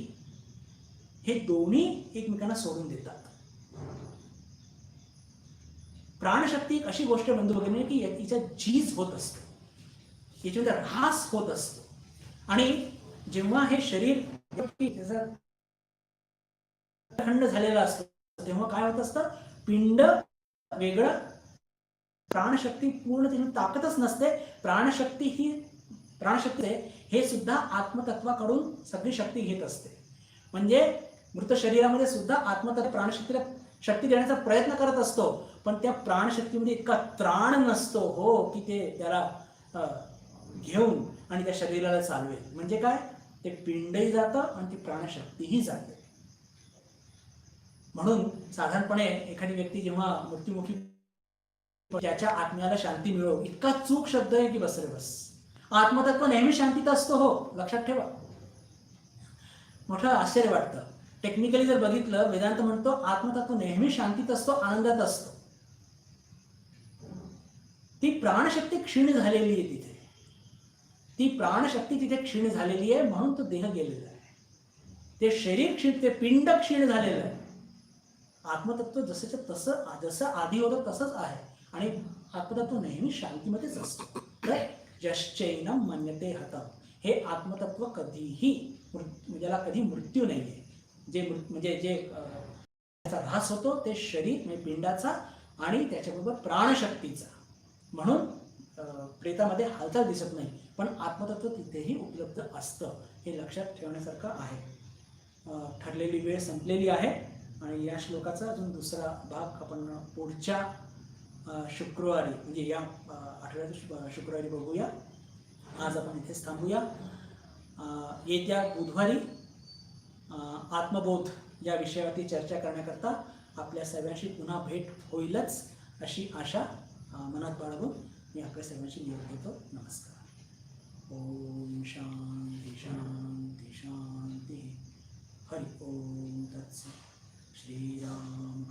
हे दोन्ही एकमेकांना सोडून देतात. प्राणशक्ती एक अशी गोष्ट बंधू भगिनी की तिचा झीज होत असतो, याच्यामध्ये ऱ्हास होत असतो. आणि जेव्हा हे शरीर खंड झालेला असतो, तेव्हा काय होत असतं, पिंड वेगळं, प्राणशक्ती पूर्ण तिने ताकदच नसते. प्राणशक्ती हे सुद्धा आत्मतत्वाकडून सगळी शक्ती घेत असते. म्हणजे मृत शरीरामध्ये सुद्धा आत्मतत्व प्राणशक्तीला शक्ती देण्याचा प्रयत्न करत असतो, पण त्या प्राणशक्तीमध्ये इतका त्राण नसतो हो की ते त्याला घेऊन आणि त्या शरीराला चालवेल. म्हणजे काय, ते पिंडही जातं आणि ती प्राणशक्तीही जाते. म्हणून साधारणपणे एखादी व्यक्ती जेव्हा मृत्युमुखी, त्याच्या आत्म्याला शांती मिळो, इतका चूक शब्द आहे की बस रे बस. आत्मतत्व नेहमी शांतीत असतो हो, लक्षात ठेवा. मोठं आश्चर्य वाटतं. टेक्निकली जर बघितलं, वेदांत म्हणतो आत्मतत्व नेहमी शांतीत असतो, आनंदात असतो. ती प्राणशक्ती क्षीण झालेली आहे तिथे, ती प्राणशक्ती तिथे क्षीण झालेली आहे, म्हणून तो देह गेलेला आहे. ते शरीर क्षीण, ते पिंड क्षीण झालेलं आहे. आत्मतत्व जसंच्या तसं, जसं आधी होतं तसंच आहे आणि आत्मतत्व नेहमी शांतीमध्येच असतो. यश्चैनम मन्यते हतम. हे आत्मतत्व कधीही, ज्याला कधी मृत्यू नाहीये, जे त्याचा ऱ्हास होतो ते शरीर म्हणजे पिंडाचा आणि त्याच्याबरोबर प्राणशक्तीचा. म्हणून प्रेतामध्ये हालचाल दिसत नाही. पण आत्मतत्व तिथेही उपलब्ध असतं, हे लक्षात ठेवण्यासारखं आहे. ठरलेली वेळ संपलेली आहे आणि या श्लोकाचा अजून दुसरा भाग आपण पुढच्या शुक्रवारी, म्हणजे या आठवड्याच्या शुक्रवारी बघूया. आज आपण इथेच थांबूया. येत्या बुधवारी आत्मबोध या विषयावरती चर्चा करण्याकरता आपल्या सर्वांशी पुन्हा भेट होईलच अशी आशा मनात बाळगून मी आपल्या सर्वांशी निरोप घेतो. नमस्कार. ओम शांती शांती शांती. हरि ओम तत्सत. श्रीराम